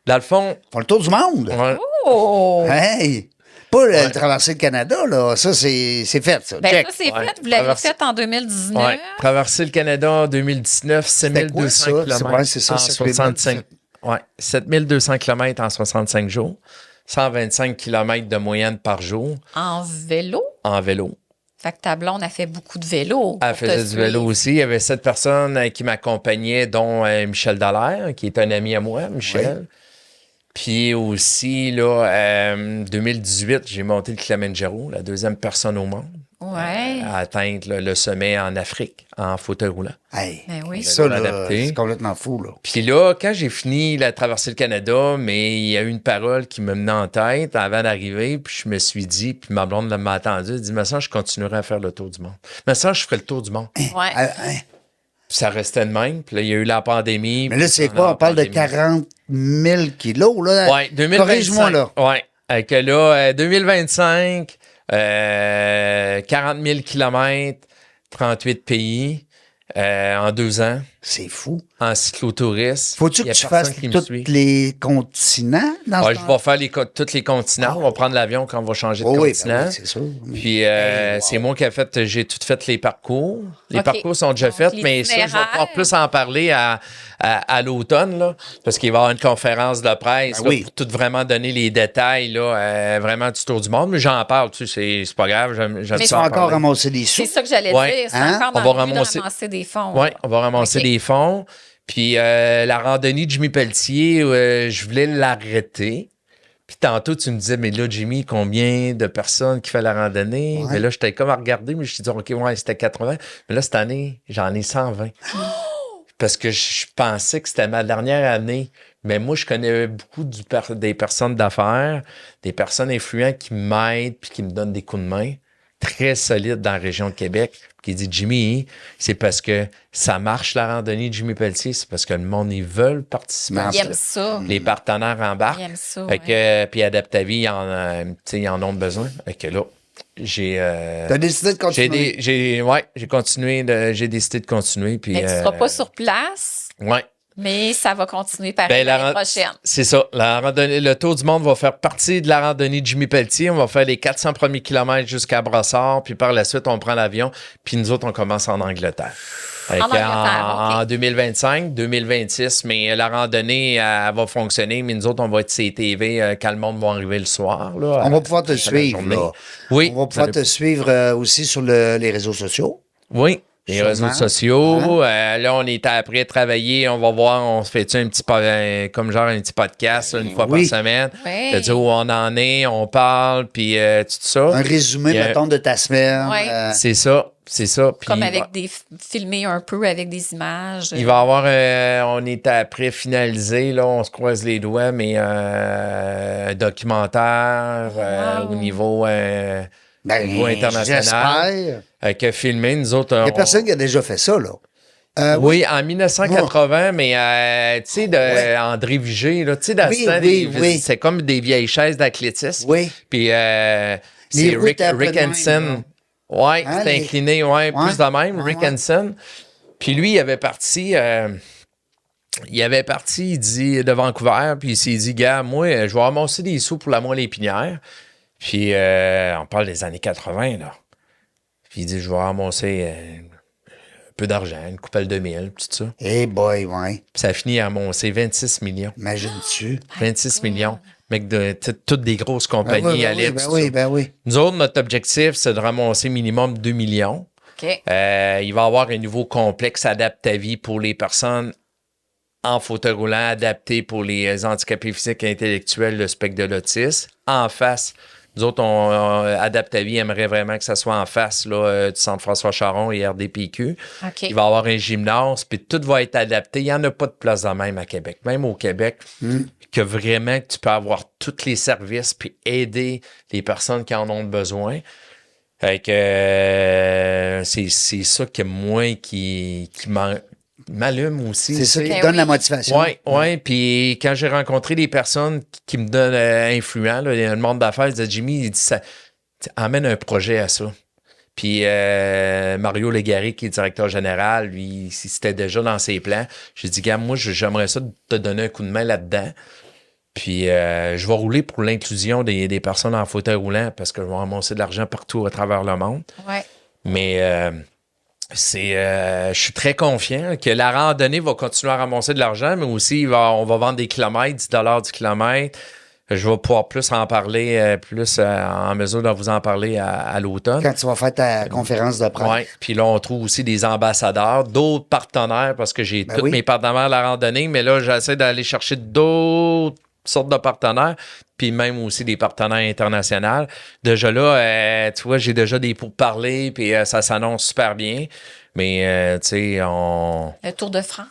dans le fond, Ils font le tour du monde. ouais, Oh! Hey! Pas le traverser le Canada, là. Ça, c'est fait, ça. Ben Check. ça, c'est Ouais. fait. Vous l'avez Traverser- fait en 2019. ouais. Traverser le Canada en 2019, C'était quoi, 7200 ça? km Ouais, c'est ça, en circuler le 65. Ouais, 7200 km en 65 jours, 125 km de moyenne par jour En vélo. en vélo. Fait que ta blonde a fait beaucoup de vélo. Elle pour te faisait du vélo suivre. aussi. Il y avait 7 personnes qui m'accompagnaient, dont Michel Dallaire, qui est un ami à moi, Michel. Puis aussi, là, 2018, j'ai monté le Kilimanjaro, la deuxième personne au monde Ouais. à atteindre le sommet en Afrique, en fauteuil roulant. Hey, Ben oui. ça, là, Adapté. c'est complètement fou, là. Puis là, quand j'ai fini la traversée le Canada, mais il y a eu une parole qui me menait en tête avant d'arriver, puis je me suis dit, puis ma blonde m'a attendu, elle dit, mais ça, je continuerai à faire le tour du monde. Mais ça, je ferai le tour du monde. Ouais. Hein? Puis ça restait de même. Puis là, il y a eu la pandémie. Mais là, c'est Puis pendant quoi? la On parle de pandémie- 40 000 kilos, là? Ouais, 2025. Corrige-moi, là. Ouais. Avec là, 2025, 40 000 kilomètres, 38 pays en 2 ans, C'est fou. en cyclotourisme. Faut-tu Il que y a tu personne fasses qui me tous suit. les continents dans Ouais, ce je temps? vais faire tous les continents. On va prendre l'avion quand on va changer de Oh, oui, continent. ben oui, c'est sûr. Puis c'est moi qui j'ai tout fait les parcours. Les OK. parcours sont déjà Donc, faits, mais ça, je vais l'itinéraire. pouvoir plus en parler à l'automne, là, parce qu'il va y avoir une conférence de presse Ben là, oui. pour tout vraiment donner les détails là, vraiment du tour du monde. Mais j'en parle, tu sais, c'est pas grave. J'aime Mais ça Tu tu vas en encore parler. ramasser des sous. Ben, C'est ça que j'allais Ouais. dire. C'est Hein? encore On dans va le but ramasser- de ramasser des fonds. Oui, on va ramasser OK. des fonds. Puis la randonnée de Jimmy Pelletier, je voulais l'arrêter. Puis tantôt, tu me disais, mais là, Jimmy, combien de personnes qui fait la randonnée? Ouais. Mais là, j'étais comme à regarder, mais je me suis dit, OK, ouais, c'était 80. Mais là, cette année, j'en ai 120. Parce que je pensais que c'était ma dernière année. Mais moi, je connais beaucoup des personnes d'affaires, des personnes influentes qui m'aident puis qui me donnent des coups de main. Très solides dans la région de Québec. Qui dit, Jimmy, c'est parce que ça marche la randonnée de Jimmy Pelletier, c'est parce que le monde, ils veulent participer. Non, à Ils ça. aiment ça. Les partenaires embarquent. Ils aiment ça. Fait que, puis Adaptavie, ils en ont besoin. Fait que là, j'ai T'as décidé de continuer. j'ai continué, j'ai décidé de continuer. Puis, Mais tu ne seras pas sur place, ouais. mais ça va continuer par Ben, l'année prochaine. C'est ça. La randonnée, le Tour du monde va faire partie de la randonnée de Jimmy Pelletier. On va faire les 400 premiers kilomètres jusqu'à Brossard. Puis par la suite, on prend l'avion. Puis nous autres, on commence en Angleterre. Angleterre, OK. En 2025, 2026. Mais la randonnée, elle va fonctionner. Mais nous autres, on va être CTV quand le monde va arriver le soir. Là, On va pouvoir te à la suivre, journée. là. Oui. On va pouvoir te suivre aussi sur les réseaux sociaux. Oui. Les Sûrement. réseaux sociaux. Là, on est après travailler. On va voir, on se fait un petit comme genre un petit podcast une fois Oui. par semaine. Oui. De dire où on en est, on parle, puis tout ça. Un résumé, Il y a- mettons, de ta semaine. Ouais. C'est ça, c'est ça. Puis Comme il avec va- filmer un peu avec des images. il va y avoir, on est après finalisé, là, on se croise les doigts, mais un documentaire Wow. au niveau Ben, niveau international. j'espère. Que filmer, nous autres. Il n'y a personne qui a déjà fait ça, là. Oui, en 1980, mais tu sais, André Vigé, là, tu sais, dans Oui, ce temps, oui. c'est comme des vieilles chaises d'athlétisme. Oui. Puis c'est roues Rick étaient après de même, Hansen. Ouais, Hein, c'était les- incliné, ouais, plus de même, Ouais, Rick ouais. Hansen. Puis lui, il avait parti il dit, de Vancouver, puis il s'est dit, gars, moi, je vais ramasser des sous pour la moelle épinière. Puis on parle des années 80, là. Puis il dit, je vais ramasser un peu d'argent, une coupelle de mille, tout ça. Eh boy, ouais. Puis ça a fini à amasser 26 millions. Imagine-tu. 26 millions. toutes des grosses compagnies allaient. Ben oui, ben oui. Nous autres, notre objectif, c'est de ramasser minimum 2 millions. OK. Il va y avoir un nouveau complexe Adapte-à-vie pour les personnes en fauteuil roulant, adapté pour les handicapés physiques et intellectuels, le spectre de l'autisme. En face, nous autres, Adapte-à-vie aimerait vraiment que ça soit en face là, du Centre François Charon et RDPQ. OK. Il va y avoir un gymnase, puis tout va être adapté. Il n'y en a pas de place de même à Québec. Même au Québec, que vraiment tu peux avoir tous les services puis aider les personnes qui en ont besoin. Fait que c'est ça que moi qui m'allume aussi. C'est ça qui Ben donne oui. la motivation. Oui. Puis quand j'ai rencontré des personnes qui me donnent influents, là, le monde d'affaires, il disait Jimmy, il dit ça, amène un projet à ça. Puis Mario Légaré, qui est directeur général, lui, c'était déjà dans ses plans. J'ai dit, gars, moi, j'aimerais ça te donner un coup de main là-dedans. Puis je vais rouler pour l'inclusion des personnes en fauteuil roulant parce que je vais ramasser de l'argent partout à travers le monde. Ouais. Mais je suis très confiant que la randonnée va continuer à ramasser de l'argent, mais aussi on va vendre des kilomètres, 10 du kilomètre. Je vais pouvoir plus en parler, en mesure de vous en parler à l'automne. Quand tu vas faire ta conférence de presse. Oui, puis là, on trouve aussi des ambassadeurs, d'autres partenaires, parce que j'ai tous mes partenaires à la randonnée, mais là, j'essaie d'aller chercher d'autres sortes de partenaires, puis même aussi des partenaires internationaux. Déjà là, tu vois, j'ai déjà des pourparlers, puis ça s'annonce super bien. Mais, tu sais, Le Tour de France.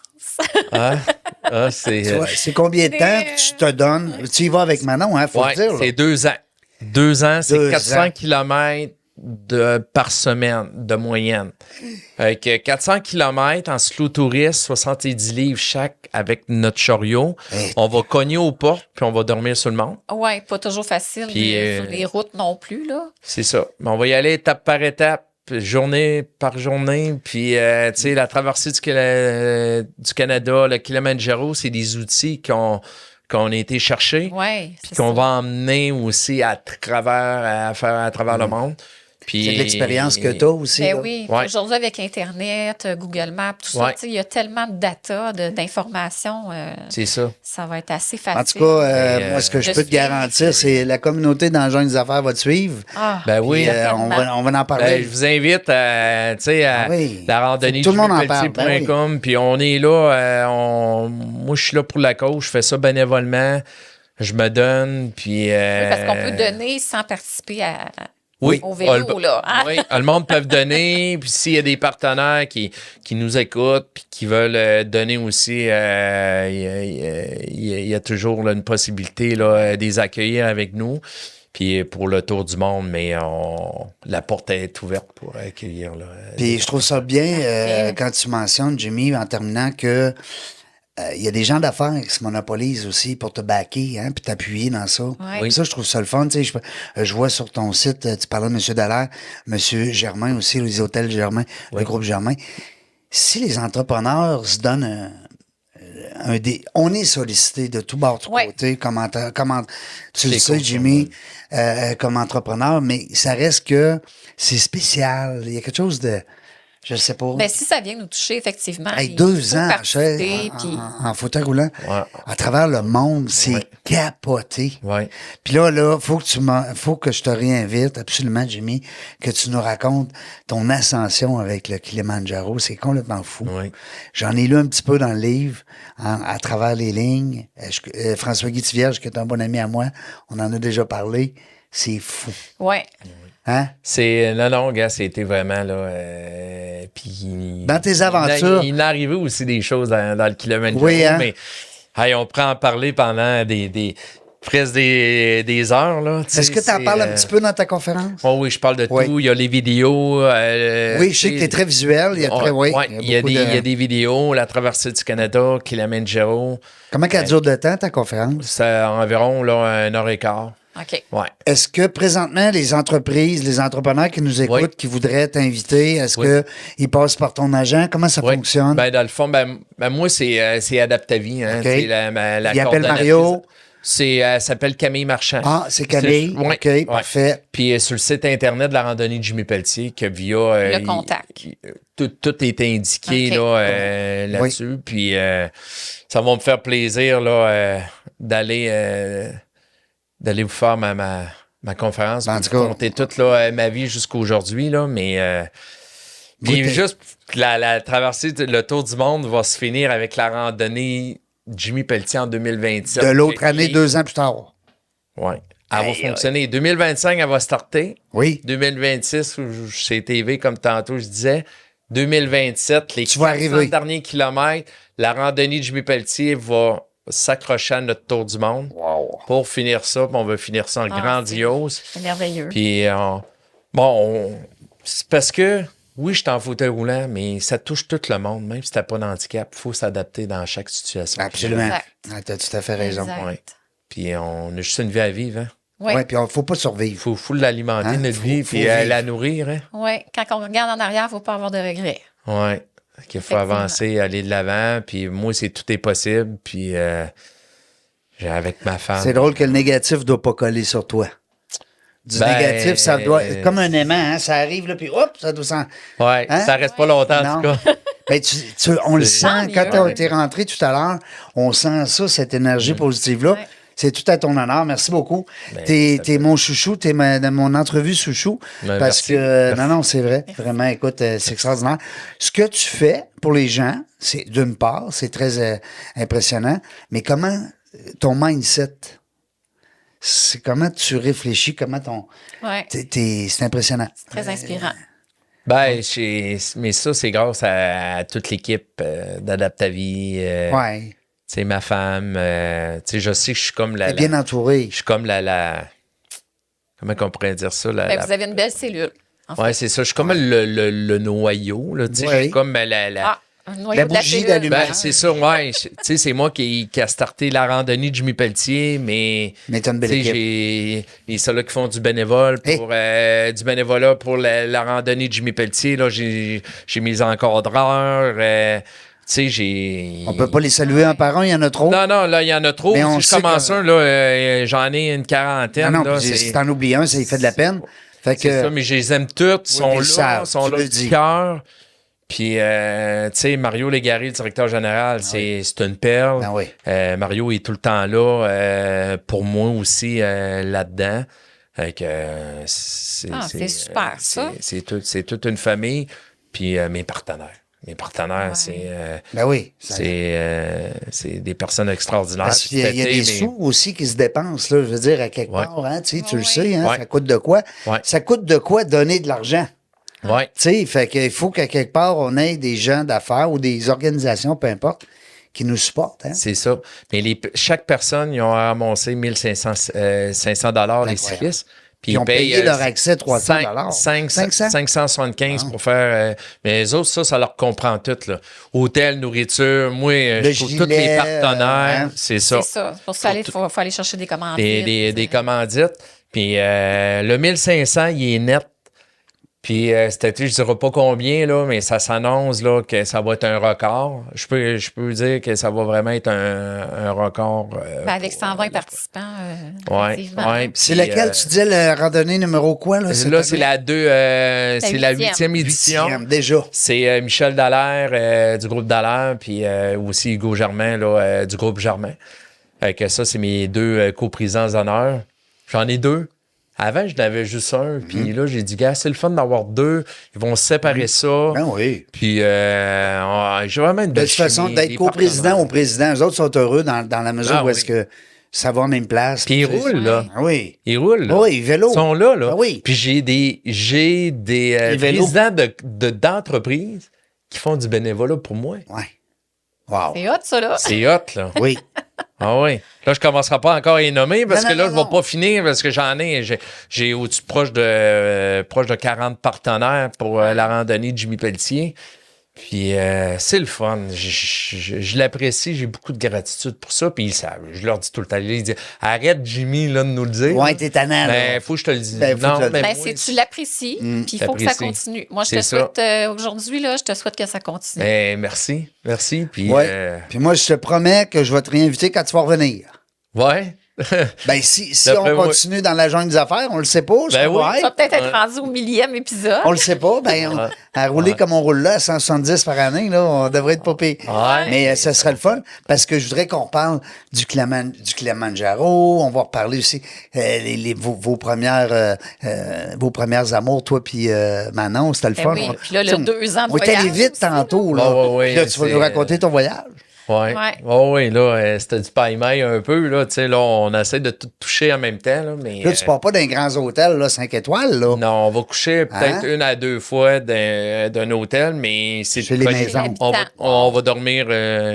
c'est... Tu vois, c'est combien de temps que tu te donnes? Tu y vas avec Manon, hein, faut le dire. Là. C'est 2 ans. 2 ans, c'est 2 400 ans. kilomètres par semaine de moyenne. Avec 400 km en slow touriste, 70 livres chaque avec notre chariot. Hey. On va cogner aux portes puis on va dormir sur le monde. Oui, pas toujours facile Puis, sur les routes non plus, là. C'est ça. Mais on va y aller étape par étape, journée par journée. Puis, tu sais, la traversée du Canada, le Kilimanjaro, c'est des outils qu'on a été chercher. Oui, Puis qu'on va emmener aussi à travers le monde. Puis, C'est de l'expérience que tu as aussi. Ben là. oui, Ouais. aujourd'hui avec Internet, Google Maps, tout Ouais. ça, tu sais, il y a tellement de data, d'informations, c'est ça. ça va être assez facile. En tout cas, Et, moi, ce que je de peux te suivre. garantir, c'est la communauté dans le genre des affaires va te suivre. Ah, Ben oui. il y a On tellement. va en parler. Je vous invite à, tu sais, à Ah oui. la randonnée Tout le monde en parle, ben jimmypelletier.com, puis on est là, moi je suis là pour la cause, je fais ça bénévolement, je me donne, puis... Oui, parce qu'on peut donner sans participer au vélo, le, là. Hein? Oui, le monde peut donner, puis s'il y a des partenaires qui nous écoutent, puis qui veulent donner aussi, il y a toujours là, une possibilité là, de les accueillir avec nous. Puis pour le tour du monde, mais la porte est ouverte pour accueillir. Là, Puis je trouve ça bien quand tu mentionnes, Jimmy, en terminant, que il y a des gens d'affaires qui se monopolisent aussi pour te backer, hein, puis t'appuyer dans ça. Oui. Ça, je trouve ça le fun. Tu sais, je vois sur ton site, tu parlais de M. Dallaire, M. Germain aussi, les hôtels Germain, le groupe Germain. Si les entrepreneurs se donnent on est sollicité de tout bord, de tout Ouais. côté, comment tu le C'est sais, cool, Jimmy, comme entrepreneur, mais ça reste que c'est spécial. Il y a quelque chose de, je sais pas. Ben, si ça vient nous toucher, effectivement. Hey, il 2 faut ans, participer, puis- en fauteuil roulant, Ouais. à travers le monde, c'est Ouais. capoté. Ouais. Puis là, faut que je te réinvite, absolument, Jimmy, que tu nous racontes ton ascension avec le Kilimanjaro. C'est complètement fou. Ouais. J'en ai lu un petit peu dans le livre, à travers les lignes. François-Guy Tivierge, qui est un bon ami à moi, on en a déjà parlé. C'est fou. Ouais. Hein? Non, gars, c'était vraiment là. Puis Dans tes aventures. Il est arrivé aussi des choses dans le Kilimanjaro, Oui, hein? mais hey, on pourrait en parler pendant presque des heures. Là, tu sais, Est-ce que tu en c'est, parles un petit peu dans ta conférence? Oh oui, je parle de Oui. tout. Il y a les vidéos. Oui, je sais que tu es très visuel. Il y a très, oui, il y a beaucoup des, de- il y a des vidéos, la traversée du Canada, Kilimanjaro. Comment qu'elle dure de temps, ta conférence? C'est environ là, 1h15. OK. Ouais. Est-ce que présentement, les entreprises, les entrepreneurs qui nous écoutent, Oui. qui voudraient t'inviter, est-ce Oui. que ils passent par ton agent? Comment ça Oui. fonctionne? Ben, dans le fond, moi, c'est Adapte-à-vie. Hein. OK. C'est la Il appelle coordonnatrice. Mario. Elle s'appelle Camille Marchand. Ah, c'est Camille. Ouais, OK, ouais. parfait. Puis sur le site internet de la randonnée de Jimmy Pelletier, que via... Le contact. Tout est indiqué OK. là-dessus. Puis ça va me faire plaisir là, d'aller d'aller vous faire ma conférence. En Vous tout cas. compter toute là, ma vie jusqu'à aujourd'hui, là, mais... Puis juste la traversée, le tour du monde va se finir avec la randonnée Jimmy Pelletier en 2027. De l'autre année, 2 ans plus tard. Oui. Elle va fonctionner. 2025, elle va starter. Oui. 2026, chez TV, comme tantôt je disais. 2027, les Tu vas 400 arriver. derniers kilomètres, la randonnée de Jimmy Pelletier va s'accrocher à notre tour du monde. Wow. Pour finir ça, puis on va finir ça en grandiose. C'est merveilleux. Puis, c'est parce que, oui, je suis en fauteuil roulant, mais ça touche tout le monde, même si t'as pas d'handicap. Il faut s'adapter dans chaque situation. Absolument. Exact. Ah, t'as tout à fait raison. Exact. Ouais. Puis, on a juste une vie à vivre. Hein? Oui. Ouais, puis il faut pas survivre. Il faut l'alimenter, Hein? notre Faut- vie, faut puis vivre. la nourrir. Hein? Oui. Quand on regarde en arrière, il ne faut pas avoir de regrets. Oui. Il faut Effectivement. avancer, aller de l'avant. Puis moi, tout est possible. Puis avec ma femme. C'est drôle que le négatif ne doit pas coller sur toi. Du Ben, négatif, ça doit. Comme un aimant, hein, ça arrive, là, puis hop, ça doit s'en. Ouais, Hein? ça reste pas longtemps, en tout Non. cas. Ben, on le sent, Tant quand mieux. tu es rentré tout à l'heure, on sent ça, cette énergie positive-là. Ouais. C'est tout à ton honneur. Merci beaucoup. Ben, T'es mon chouchou, t'es mon entrevue chouchou. Ben, parce merci. que, non, c'est vrai. Vraiment, écoute, c'est extraordinaire. Ce que tu fais pour les gens, c'est d'une part, c'est très impressionnant, mais comment ton mindset, c'est comment tu réfléchis, comment ton. Oui. C'est impressionnant. Très inspirant. Mais ça, c'est grâce à toute l'équipe d'Adaptavie. Ouais. Tu sais, ma femme. Tu sais, je sais que je suis comme T'es bien entouré. je suis comme comment qu'on pourrait dire ça? Ben, vous avez une belle cellule. En fait. Ouais, c'est ça. Je suis comme le noyau. Là, tu sais, Ouais. je suis comme Un noyau La de la bougie cellule. d'allumage. Ben, c'est ça, ouais. Tu sais, c'est moi qui a starté la randonnée de Jimmy Pelletier, mais Mais t'as une belle tu sais, équipe. j'ai les ceux-là qui font du bénévolat du bénévolat pour la randonnée de Jimmy Pelletier. Là, j'ai mes encadreurs. Tu sais, j'ai. On peut pas les saluer un par un, il y en a trop. Non, là, il y en a trop. Mais on Si je sait commence que- un, là, j'en ai une quarantaine. Non, là, puis si t'en oublies un, ça il fait de la peine. Fait C'est que. ça, mais je les aime toutes. Ils sont ils savent, là, sont tu là le du dis. cœur. Puis, tu sais, Mario Légaré, le directeur général, c'est une perle. Ah oui. Mario est tout le temps là, pour moi aussi, là-dedans. Fait que, c'est super, ça. C'est toute une famille. Puis, mes partenaires. Mes partenaires, Ouais. Ben oui. c'est des personnes extraordinaires. Parce qu'il y a Puis, des mais- sous aussi qui se dépensent, là, je veux dire, à quelque Ouais. part, hein, tu sais, tu le Ouais. sais, hein, Ouais. ça coûte de quoi? Ouais. Ça coûte de quoi donner de l'argent? Ouais. Tu sais, fait qu'il faut qu'à quelque part, on ait des gens d'affaires ou des organisations, peu importe, qui nous supportent, hein. C'est ça. Mais chaque personne, ils ont ramassé 1500 $, les Incroyable. cyclistes. Puis ils ont payé leur accès 300 575 pour faire. Mais les autres, ça leur comprend tout. Là. Hôtel, nourriture, moi, je trouve tous les gilet, partenaires. hein. C'est ça. C'est ça. Pour ça, il faut aller chercher des commandes. Des commandites. Puis le 1500, il est net. Puis c'était, je dirais pas combien, là, mais ça s'annonce là, que ça va être un record. Je peux dire que ça va vraiment être un record. Avec 120 participants. Ouais, effectivement. ouais. C'est Puis, laquelle, tu disais, la randonnée numéro quoi, là? Là, c'est la 8e édition. Déjà. C'est Michel Dallaire du groupe Dallaire, puis aussi Hugo Germain là, du groupe Germain. Fait que ça, c'est mes deux coprésidents d'honneur. J'en ai deux. Avant, je n'avais juste un. Puis là, j'ai dit, gars, c'est le fun d'avoir deux. Ils vont séparer ça. Ben oui. Puis j'ai vraiment une De belle toute façon, chimie, d'être des coprésident partenaires. ou président, eux autres sont heureux dans la mesure Ah où est-ce oui. que ça va en même place. Puis ils roulent, là. Ah oui. Ils roulent, là. Oui, vélo. Ils sont là, là. Ah oui. Puis j'ai des Les vélos. présidents d'entreprises qui font du bénévolat pour moi. Ouais. Wow. C'est hot, ça, là. C'est hot, là. Oui. Ah oui. Là, je ne commencerai pas encore à les nommer parce Non, que non, là, non, je ne vais non. pas finir parce que j'ai au-dessus proche de 40 partenaires pour la randonnée de Jimmy Pelletier. Puis c'est le fun. Je l'apprécie. J'ai beaucoup de gratitude pour ça. Puis ils savent. Je leur dis tout le temps. Ils disent arrête, Jimmy, là, de nous le dire. Ouais, t'es tannant, là. Ben, faut que je te le dise. Ben, faut que tu le mais Ben, moi, tu l'apprécies, puis il faut que ça T'apprécies. continue. Moi, je C'est te ça. souhaite, aujourd'hui, là, je te souhaite que ça continue. ben, merci. Merci. Puis, Ouais. Puis moi, je te promets que je vais te réinviter quand tu vas revenir. ouais. Ben, si D'après on moi. continue dans la jungle des affaires, on le sait pas. Ben oui. Ça va peut-être être rendu au 1000e épisode. On le sait pas. Ben, à rouler comme on roule là, à 170 par année, là, on devrait être pas pire. Ouais. Mais ça serait le fun parce que je voudrais qu'on parle du Kilimanjaro. On va reparler aussi vos premières amours, toi puis Manon. C'était le Ben fun. oui, puis là, le 2 ans de on est allé voyage vite aussi, tantôt. Là. Ouais. Puis là, tu vas nous raconter ton voyage. Ouais. Ouais. Oui, là, c'était du paille-maille un peu, là. Tu sais, là, on essaie de tout toucher en même temps, là. Mais, Là, tu pars pas d'un grand hôtel, là, 5 étoiles, là. non, on va coucher peut-être Hein? 1 à 2 fois d'un hôtel, mais c'est Chez les maisons. On va dormir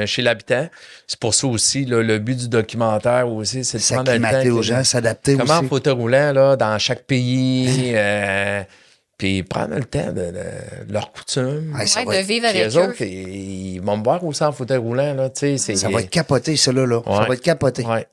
chez l'habitant. C'est pour ça aussi, là, le but du documentaire aussi, c'est de prendre le temps. S'acclimater aux gens, s'adapter aussi. Comment fauteuil roulant, là, dans chaque pays, puis prendre le temps de leurs coutumes. Ouais, ça Ouais, va de être- vivre Puis avec eux eux. autres, ils vont me voir aussi en fauteuil roulant, là, tu sais. Ça va être capoté, ça, là. Ça Ouais. va être capoté. Ouais.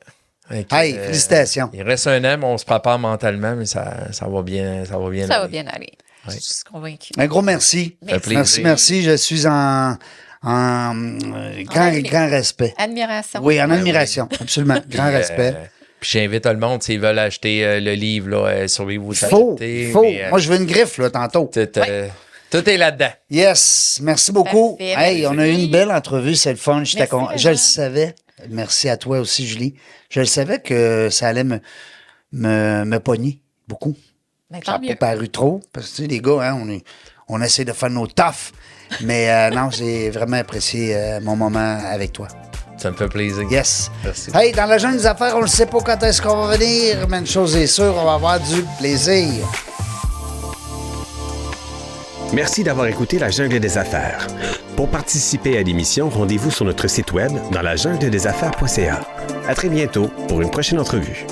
Fait que, Hey, félicitations. Il reste un an, mais on se prépare mentalement, mais ça va bien. Ça va bien. Ça va aller. bien aller. Je suis convaincue. Un gros merci. Ça fait plaisir. Merci. Je suis en grand respect. Admiration. Oui, en admiration. Absolument. Grand Puis, respect. Puis j'invite tout le monde, s'ils veulent acheter le livre, là, Survivez-vous Faut. mais, Moi, je veux une griffe, là, tantôt. tout est là-dedans. Yes. Merci beaucoup. Parfait, Hey, on a eu merci. une belle entrevue. C'est le fun. Je Merci, le Laurent. savais. Merci à toi aussi, Julie. Je le savais que ça allait me pogner beaucoup. Ben, Ça tant n'a mieux. pas paru trop, parce que tu sais, les gars, hein, on essaie de faire nos toughs. Mais non, j'ai vraiment apprécié mon moment avec toi. Ça me fait plaisir. Yes. Merci. Hey, dans la jungle des affaires, on ne sait pas quand est-ce qu'on va venir, mais une chose est sûre, on va avoir du plaisir. Merci d'avoir écouté La Jungle des Affaires. Pour participer à l'émission, rendez-vous sur notre site web dans lajungledesaffaires.ca. À très bientôt pour une prochaine entrevue.